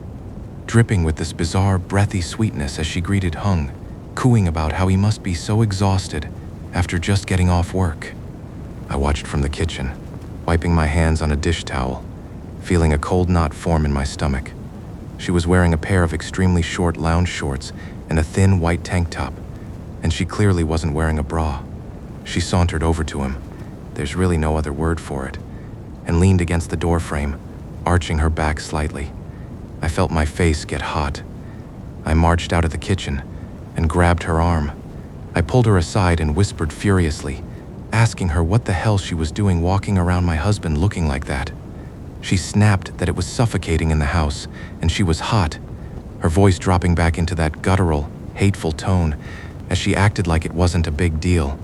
dripping with this bizarre, breathy sweetness as she greeted Hung, cooing about how he must be so exhausted after just getting off work. I watched from the kitchen, wiping my hands on a dish towel, feeling a cold knot form in my stomach. She was wearing a pair of extremely short lounge shorts and a thin white tank top, and she clearly wasn't wearing a bra. She sauntered over to him, there's really no other word for it, and leaned against the doorframe, arching her back slightly. I felt my face get hot. I marched out of the kitchen and grabbed her arm. I pulled her aside and whispered furiously, asking her what the hell she was doing walking around my husband looking like that. She snapped that it was suffocating in the house, and she was hot, her voice dropping back into that guttural, hateful tone as she acted like it wasn't a big deal.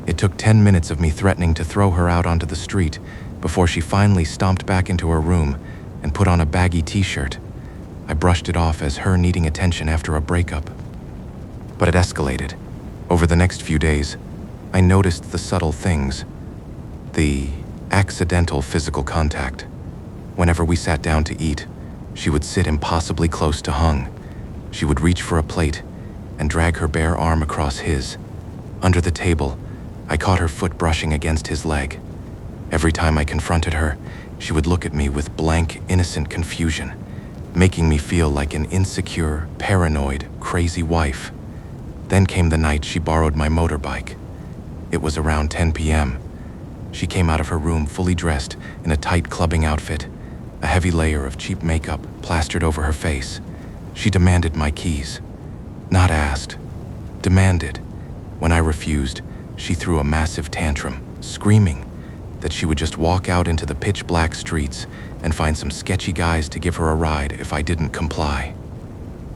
It took 10 minutes of me threatening to throw her out onto the street before she finally stomped back into her room and put on a baggy t-shirt. I brushed it off as her needing attention after a breakup. But it escalated. Over the next few days, I noticed the subtle things, the accidental physical contact. Whenever we sat down to eat, she would sit impossibly close to Hung. She would reach for a plate and drag her bare arm across his. Under the table, I caught her foot brushing against his leg. Every time I confronted her, she would look at me with blank, innocent confusion, making me feel like an insecure, paranoid, crazy wife. Then came the night she borrowed my motorbike. It was around 10 p.m. She came out of her room fully dressed in a tight clubbing outfit, a heavy layer of cheap makeup plastered over her face. She demanded my keys. Not asked. Demanded. When I refused, she threw a massive tantrum, screaming that she would just walk out into the pitch-black streets and find some sketchy guys to give her a ride if I didn't comply.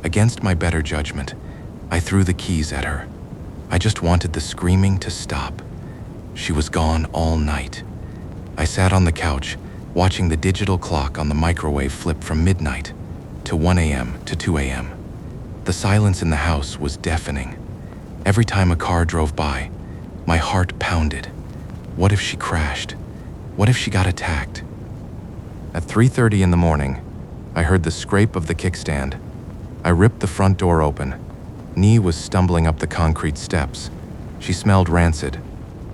Against my better judgment, I threw the keys at her. I just wanted the screaming to stop. She was gone all night. I sat on the couch, watching the digital clock on the microwave flip from midnight to 1 a.m. to 2 a.m. The silence in the house was deafening. Every time a car drove by, my heart pounded. What if she crashed? What if she got attacked? At 3:30 in the morning, I heard the scrape of the kickstand. I ripped the front door open. Nee was stumbling up the concrete steps. She smelled rancid,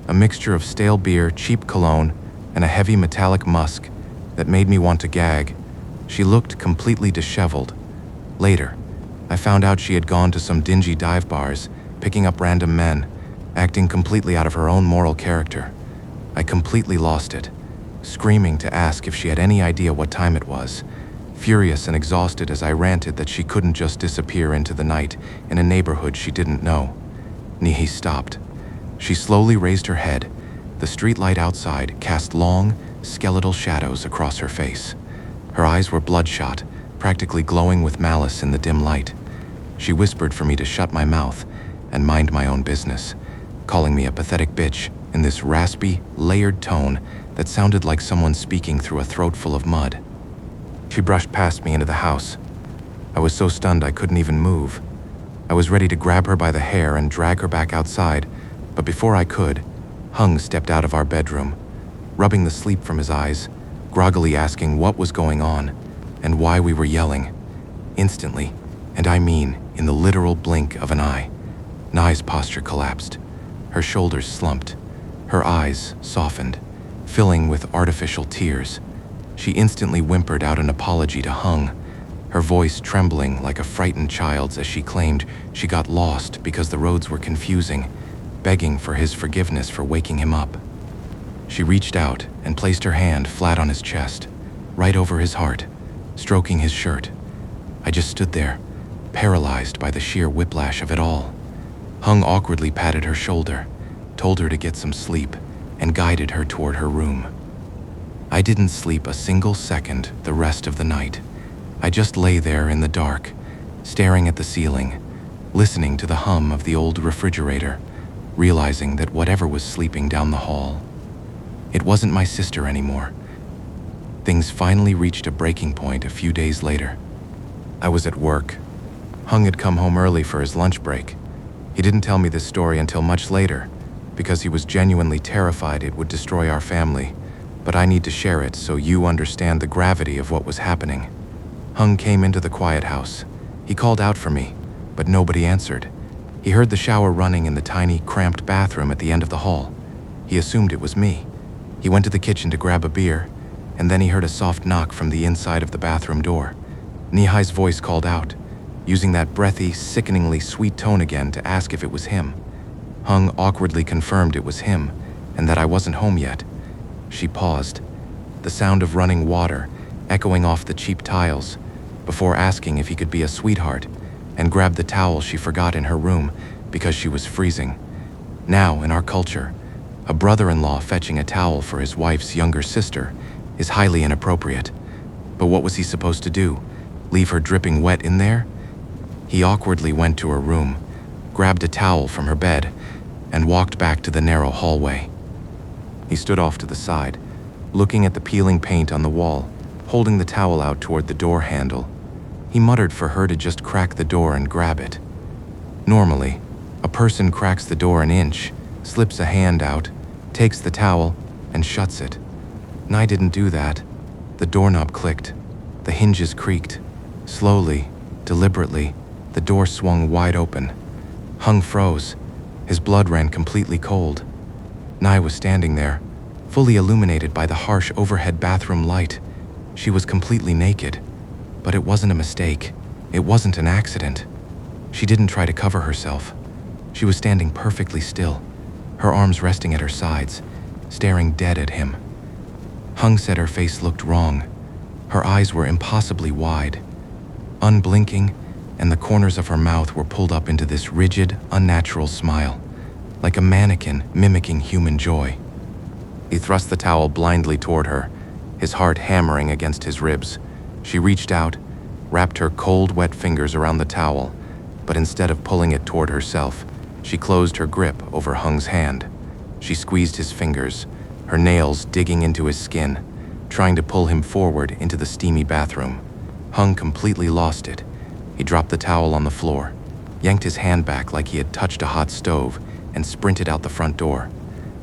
a mixture of stale beer, cheap cologne, and a heavy metallic musk that made me want to gag. She looked completely disheveled. Later, I found out she had gone to some dingy dive bars, picking up random men, acting completely out of her own moral character. I completely lost it, screaming to ask if she had any idea what time it was, furious and exhausted as I ranted that she couldn't just disappear into the night in a neighborhood she didn't know. Nihi stopped. She slowly raised her head. The streetlight outside cast long, skeletal shadows across her face. Her eyes were bloodshot, practically glowing with malice in the dim light. She whispered for me to shut my mouth and mind my own business, calling me a pathetic bitch in this raspy, layered tone that sounded like someone speaking through a throat full of mud. She brushed past me into the house. I was so stunned I couldn't even move. I was ready to grab her by the hair and drag her back outside, but before I could, Hung stepped out of our bedroom, rubbing the sleep from his eyes, groggily asking what was going on and why we were yelling. Instantly, and I mean in the literal blink of an eye, Nai's posture collapsed. Her shoulders slumped. Her eyes softened, filling with artificial tears. She instantly whimpered out an apology to Hung, her voice trembling like a frightened child's as she claimed she got lost because the roads were confusing, begging for his forgiveness for waking him up. She reached out and placed her hand flat on his chest, right over his heart, stroking his shirt. I just stood there, paralyzed by the sheer whiplash of it all. Hung awkwardly patted her shoulder, told her to get some sleep, and guided her toward her room. I didn't sleep a single second the rest of the night. I just lay there in the dark, staring at the ceiling, listening to the hum of the old refrigerator, realizing that whatever was sleeping down the hall, it wasn't my sister anymore. Things finally reached a breaking point a few days later. I was at work. Hung had come home early for his lunch break. He didn't tell me this story until much later, because he was genuinely terrified it would destroy our family, but I need to share it so you understand the gravity of what was happening. Hung came into the quiet house. He called out for me, but nobody answered. He heard the shower running in the tiny, cramped bathroom at the end of the hall. He assumed it was me. He went to the kitchen to grab a beer, and then he heard a soft knock from the inside of the bathroom door. Nihai's voice called out, using that breathy, sickeningly sweet tone again to ask if it was him. Hung awkwardly confirmed it was him, and that I wasn't home yet. She paused, the sound of running water echoing off the cheap tiles, before asking if he could be a sweetheart, and grabbed the towel she forgot in her room because she was freezing. Now, in our culture, a brother-in-law fetching a towel for his wife's younger sister is highly inappropriate. But what was he supposed to do? Leave her dripping wet in there? He awkwardly went to her room, grabbed a towel from her bed, and walked back to the narrow hallway. He stood off to the side, looking at the peeling paint on the wall, holding the towel out toward the door handle. He muttered for her to just crack the door and grab it. Normally, a person cracks the door an inch, slips a hand out, takes the towel, and shuts it. Nai didn't do that. The doorknob clicked. The hinges creaked. Slowly, deliberately, the door swung wide open. Hung froze. His blood ran completely cold. Nai was standing there, fully illuminated by the harsh overhead bathroom light. She was completely naked. But it wasn't a mistake. It wasn't an accident. She didn't try to cover herself. She was standing perfectly still, her arms resting at her sides, staring dead at him. Hung said her face looked wrong. Her eyes were impossibly wide, unblinking, and the corners of her mouth were pulled up into this rigid, unnatural smile, like a mannequin mimicking human joy. He thrust the towel blindly toward her, his heart hammering against his ribs. She reached out, wrapped her cold, wet fingers around the towel, but instead of pulling it toward herself, she closed her grip over Hung's hand. She squeezed his fingers, her nails digging into his skin, trying to pull him forward into the steamy bathroom. Hung completely lost it. He dropped the towel on the floor, yanked his hand back like he had touched a hot stove, and sprinted out the front door.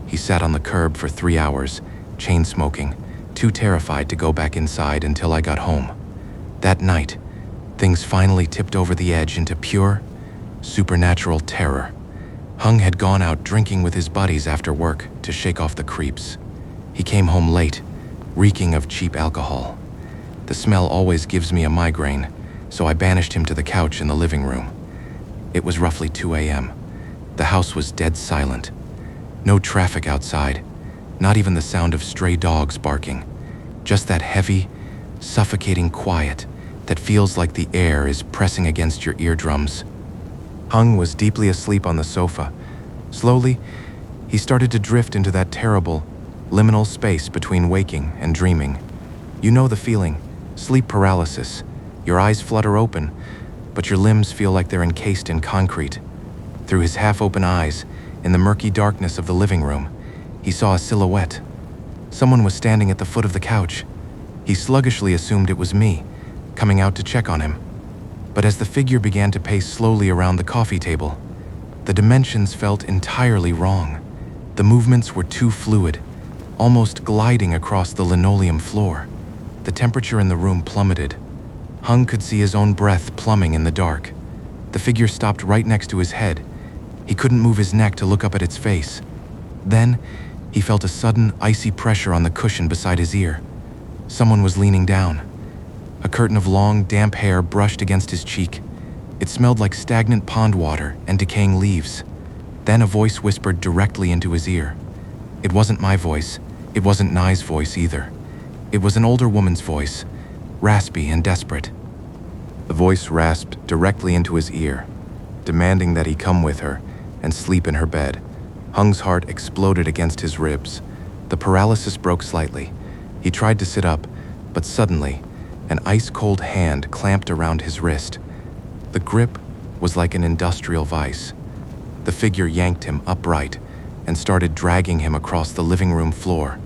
He sat on the curb for 3 hours, chain smoking, too terrified to go back inside until I got home. That night, things finally tipped over the edge into pure, supernatural terror. Hung had gone out drinking with his buddies after work to shake off the creeps. He came home late, reeking of cheap alcohol. The smell always gives me a migraine, so I banished him to the couch in the living room. It was roughly 2 a.m. The house was dead silent. No traffic outside, not even the sound of stray dogs barking. Just that heavy, suffocating quiet that feels like the air is pressing against your eardrums. Hung was deeply asleep on the sofa. Slowly, he started to drift into that terrible, liminal space between waking and dreaming. You know the feeling, sleep paralysis. Your eyes flutter open, but your limbs feel like they're encased in concrete. Through his half-open eyes, in the murky darkness of the living room, he saw a silhouette. Someone was standing at the foot of the couch. He sluggishly assumed it was me, coming out to check on him. But as the figure began to pace slowly around the coffee table, the dimensions felt entirely wrong. The movements were too fluid, almost gliding across the linoleum floor. The temperature in the room plummeted. Hung could see his own breath plumbing in the dark. The figure stopped right next to his head. He couldn't move his neck to look up at its face. Then, he felt a sudden, icy pressure on the cushion beside his ear. Someone was leaning down. A curtain of long, damp hair brushed against his cheek. It smelled like stagnant pond water and decaying leaves. Then a voice whispered directly into his ear. It wasn't my voice. It wasn't Nye's voice either. It was an older woman's voice, raspy and desperate. The voice rasped directly into his ear, demanding that he come with her and sleep in her bed. Hung's heart exploded against his ribs. The paralysis broke slightly. He tried to sit up, but suddenly, an ice-cold hand clamped around his wrist. The grip was like an industrial vice. The figure yanked him upright and started dragging him across the living room floor.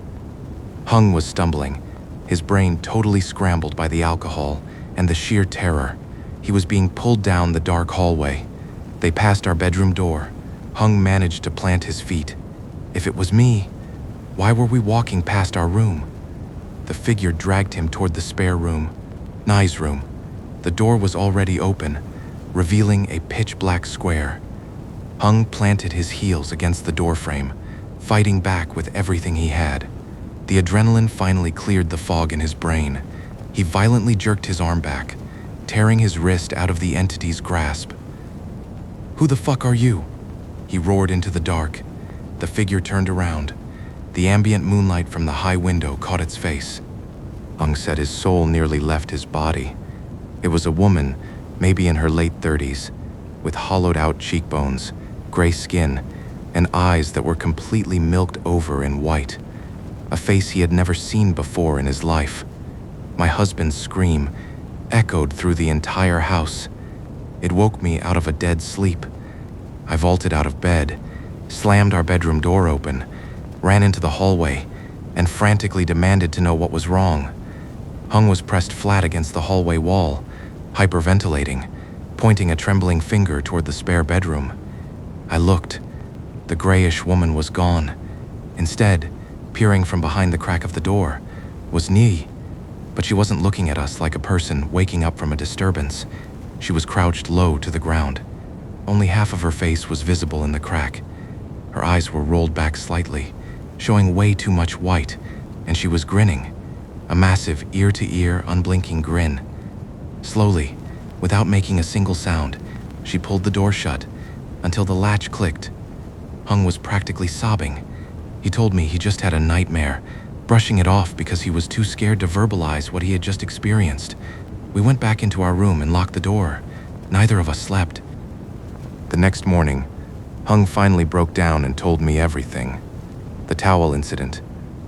Hung was stumbling, his brain totally scrambled by the alcohol and the sheer terror. He was being pulled down the dark hallway. They passed our bedroom door. Hung managed to plant his feet. If it was me, why were we walking past our room? The figure dragged him toward the spare room, Nye's room. The door was already open, revealing a pitch-black square. Hung planted his heels against the doorframe, fighting back with everything he had. The adrenaline finally cleared the fog in his brain. He violently jerked his arm back, tearing his wrist out of the entity's grasp. "Who the fuck are you?" He roared into the dark. The figure turned around. The ambient moonlight from the high window caught its face. Hung said his soul nearly left his body. It was a woman, maybe in her late 30s, with hollowed-out cheekbones, gray skin, and eyes that were completely milked over in white. A face he had never seen before in his life. My husband's scream echoed through the entire house. It woke me out of a dead sleep. I vaulted out of bed, slammed our bedroom door open, ran into the hallway, and frantically demanded to know what was wrong. Hung was pressed flat against the hallway wall, hyperventilating, pointing a trembling finger toward the spare bedroom. I looked. The grayish woman was gone. Instead, peering from behind the crack of the door, was Nye. But she wasn't looking at us like a person waking up from a disturbance. She was crouched low to the ground. Only half of her face was visible in the crack. Her eyes were rolled back slightly, showing way too much white, and she was grinning, a massive ear-to-ear, unblinking grin. Slowly, without making a single sound, she pulled the door shut until the latch clicked. Hung was practically sobbing. He told me he just had a nightmare, brushing it off because he was too scared to verbalize what he had just experienced. We went back into our room and locked the door. Neither of us slept. The next morning, Hung finally broke down and told me everything. The towel incident,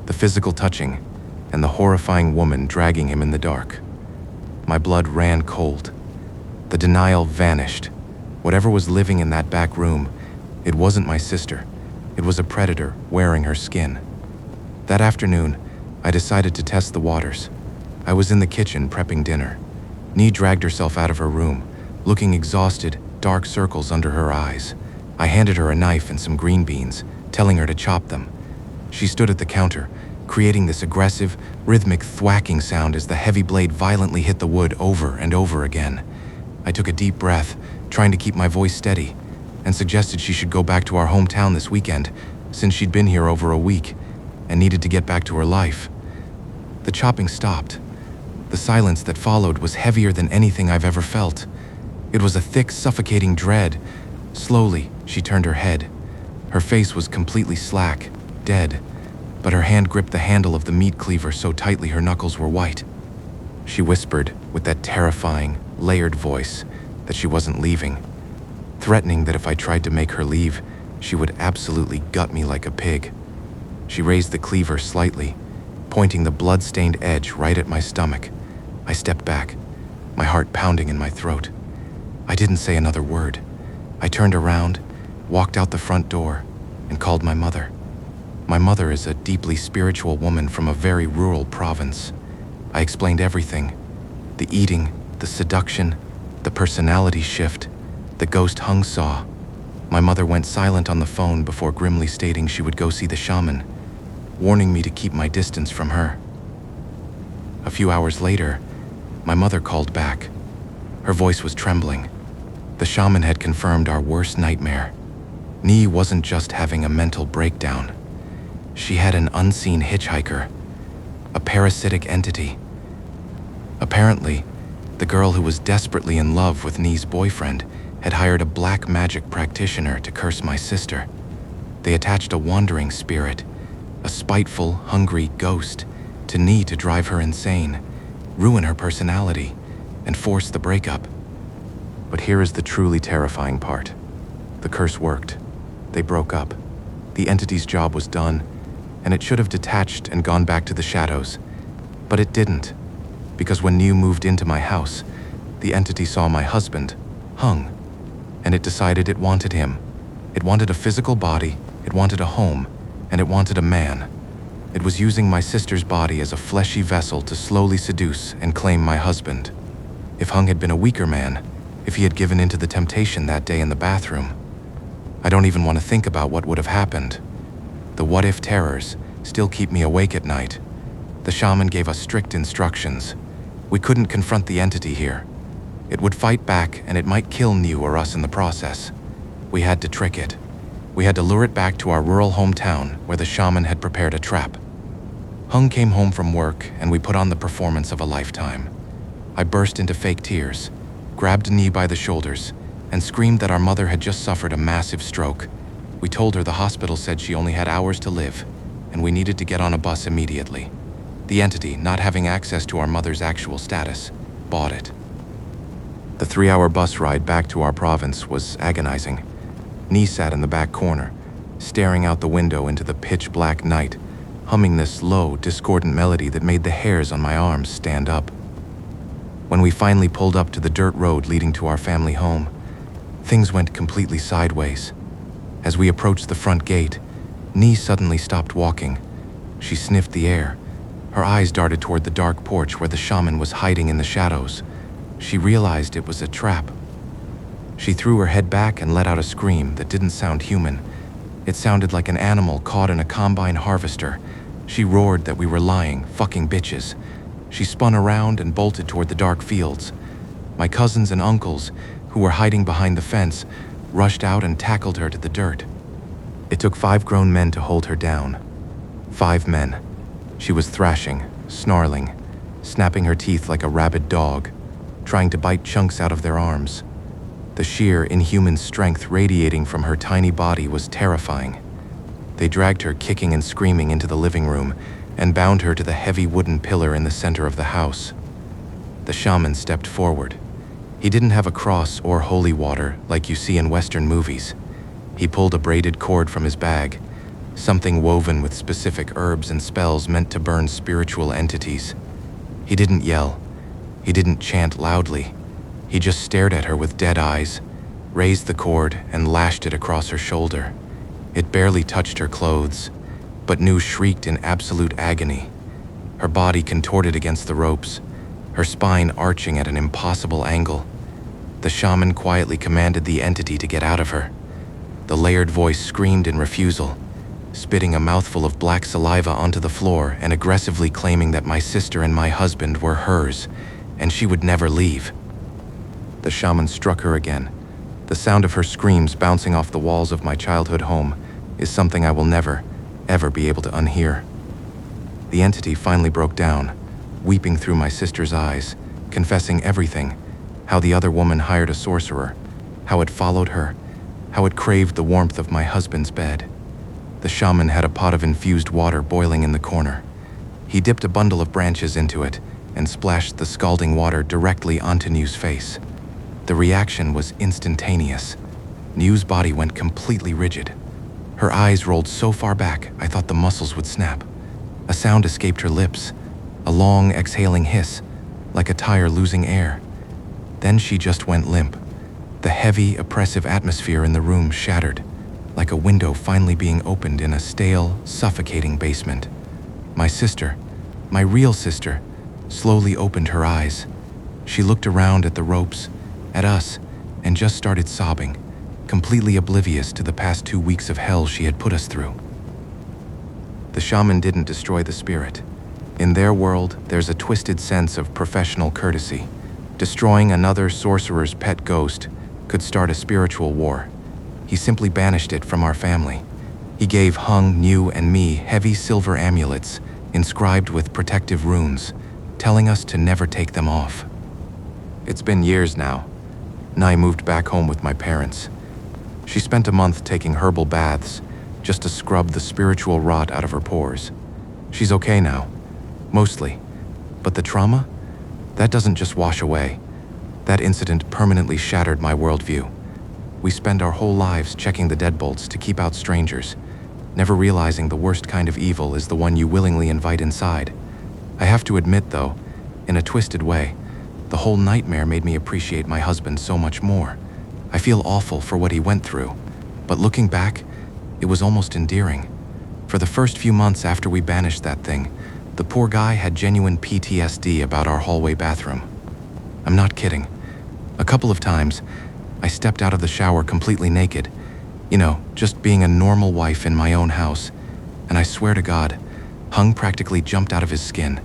the physical touching, and the horrifying woman dragging him in the dark. My blood ran cold. The denial vanished. Whatever was living in that back room, it wasn't my sister. It was a predator wearing her skin. That afternoon, I decided to test the waters. I was in the kitchen prepping dinner. Nee dragged herself out of her room, looking exhausted, dark circles under her eyes. I handed her a knife and some green beans, telling her to chop them. She stood at the counter, creating this aggressive, rhythmic thwacking sound as the heavy blade violently hit the wood over and over again. I took a deep breath, trying to keep my voice steady, and suggested she should go back to our hometown this weekend, since she'd been here over a week and needed to get back to her life. The chopping stopped. The silence that followed was heavier than anything I've ever felt. It was a thick, suffocating dread. Slowly, she turned her head. Her face was completely slack, dead, but her hand gripped the handle of the meat cleaver so tightly her knuckles were white. She whispered with that terrifying, layered voice that she wasn't leaving, threatening that if I tried to make her leave, she would absolutely gut me like a pig. She raised the cleaver slightly, pointing the blood-stained edge right at my stomach. I stepped back, my heart pounding in my throat. I didn't say another word. I turned around, walked out the front door, and called my mother. My mother is a deeply spiritual woman from a very rural province. I explained everything: the eating, the seduction, the personality shift, the ghost Hung saw. My mother went silent on the phone before grimly stating she would go see the shaman, warning me to keep my distance from her. A few hours later, my mother called back. Her voice was trembling. The shaman had confirmed our worst nightmare. Nee wasn't just having a mental breakdown. She had an unseen hitchhiker, a parasitic entity. Apparently, the girl who was desperately in love with Nee's boyfriend had hired a black magic practitioner to curse my sister. They attached a wandering spirit, a spiteful, hungry ghost, to Nee to drive her insane, ruin her personality, and force the breakup. But here is the truly terrifying part. The curse worked. They broke up. The entity's job was done, and it should have detached and gone back to the shadows. But it didn't, because when Nee moved into my house, the entity saw my husband, Hung, and it decided it wanted him. It wanted a physical body, it wanted a home, and it wanted a man. It was using my sister's body as a fleshy vessel to slowly seduce and claim my husband. If Hung had been a weaker man, if he had given in to the temptation that day in the bathroom, I don't even want to think about what would have happened. The what-if terrors still keep me awake at night. The shaman gave us strict instructions. We couldn't confront the entity here. It would fight back, and it might kill New or us in the process. We had to trick it. We had to lure it back to our rural hometown where the shaman had prepared a trap. Hung came home from work, and we put on the performance of a lifetime. I burst into fake tears, grabbed Nee by the shoulders, and screamed that our mother had just suffered a massive stroke. We told her the hospital said she only had hours to live, and we needed to get on a bus immediately. The entity, not having access to our mother's actual status, bought it. The 3-hour bus ride back to our province was agonizing. Nee sat in the back corner, staring out the window into the pitch-black night, humming this low, discordant melody that made the hairs on my arms stand up. When we finally pulled up to the dirt road leading to our family home, things went completely sideways. As we approached the front gate, Nee suddenly stopped walking. She sniffed the air. Her eyes darted toward the dark porch where the shaman was hiding in the shadows. She realized it was a trap. She threw her head back and let out a scream that didn't sound human. It sounded like an animal caught in a combine harvester. She roared that we were lying, fucking bitches. She spun around and bolted toward the dark fields. My cousins and uncles, who were hiding behind the fence, rushed out and tackled her to the dirt. It took 5 grown men to hold her down. 5 men. She was thrashing, snarling, snapping her teeth like a rabid dog, trying to bite chunks out of their arms. The sheer, inhuman strength radiating from her tiny body was terrifying. They dragged her kicking and screaming into the living room and bound her to the heavy wooden pillar in the center of the house. The shaman stepped forward. He didn't have a cross or holy water like you see in Western movies. He pulled a braided cord from his bag, something woven with specific herbs and spells meant to burn spiritual entities. He didn't yell. He didn't chant loudly. He just stared at her with dead eyes, raised the cord, and lashed it across her shoulder. It barely touched her clothes, but Nu shrieked in absolute agony. Her body contorted against the ropes, her spine arching at an impossible angle. The shaman quietly commanded the entity to get out of her. The layered voice screamed in refusal, spitting a mouthful of black saliva onto the floor and aggressively claiming that my sister and my husband were hers, and she would never leave. The shaman struck her again. The sound of her screams bouncing off the walls of my childhood home is something I will never, ever be able to unhear. The entity finally broke down, weeping through my sister's eyes, confessing everything, how the other woman hired a sorcerer, how it followed her, how it craved the warmth of my husband's bed. The shaman had a pot of infused water boiling in the corner. He dipped a bundle of branches into it and splashed the scalding water directly onto Nu's face. The reaction was instantaneous. Nu's body went completely rigid. Her eyes rolled so far back I thought the muscles would snap. A sound escaped her lips, a long exhaling hiss, like a tire losing air. Then she just went limp. The heavy, oppressive atmosphere in the room shattered, like a window finally being opened in a stale, suffocating basement. My sister, my real sister, slowly opened her eyes. She looked around at the ropes, at us, and just started sobbing, completely oblivious to the past 2 weeks of hell she had put us through. The shaman didn't destroy the spirit. In their world, there's a twisted sense of professional courtesy. Destroying another sorcerer's pet ghost could start a spiritual war. He simply banished it from our family. He gave Hung, Nu, and me heavy silver amulets inscribed with protective runes, telling us to never take them off. It's been years now. Nai moved back home with my parents. She spent a month taking herbal baths just to scrub the spiritual rot out of her pores. She's okay now, mostly. But the trauma? That doesn't just wash away. That incident permanently shattered my worldview. We spend our whole lives checking the deadbolts to keep out strangers, never realizing the worst kind of evil is the one you willingly invite inside. I have to admit, though, in a twisted way, the whole nightmare made me appreciate my husband so much more. I feel awful for what he went through, but looking back, it was almost endearing. For the first few months after we banished that thing, the poor guy had genuine PTSD about our hallway bathroom. I'm not kidding. A couple of times, I stepped out of the shower completely naked, just being a normal wife in my own house, and I swear to God, Hung practically jumped out of his skin.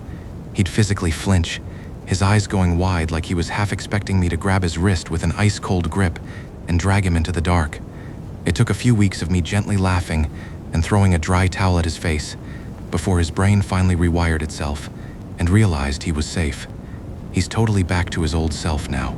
He'd physically flinch, his eyes going wide like he was half expecting me to grab his wrist with an ice-cold grip and drag him into the dark. It took a few weeks of me gently laughing and throwing a dry towel at his face before his brain finally rewired itself and realized he was safe. He's totally back to his old self now.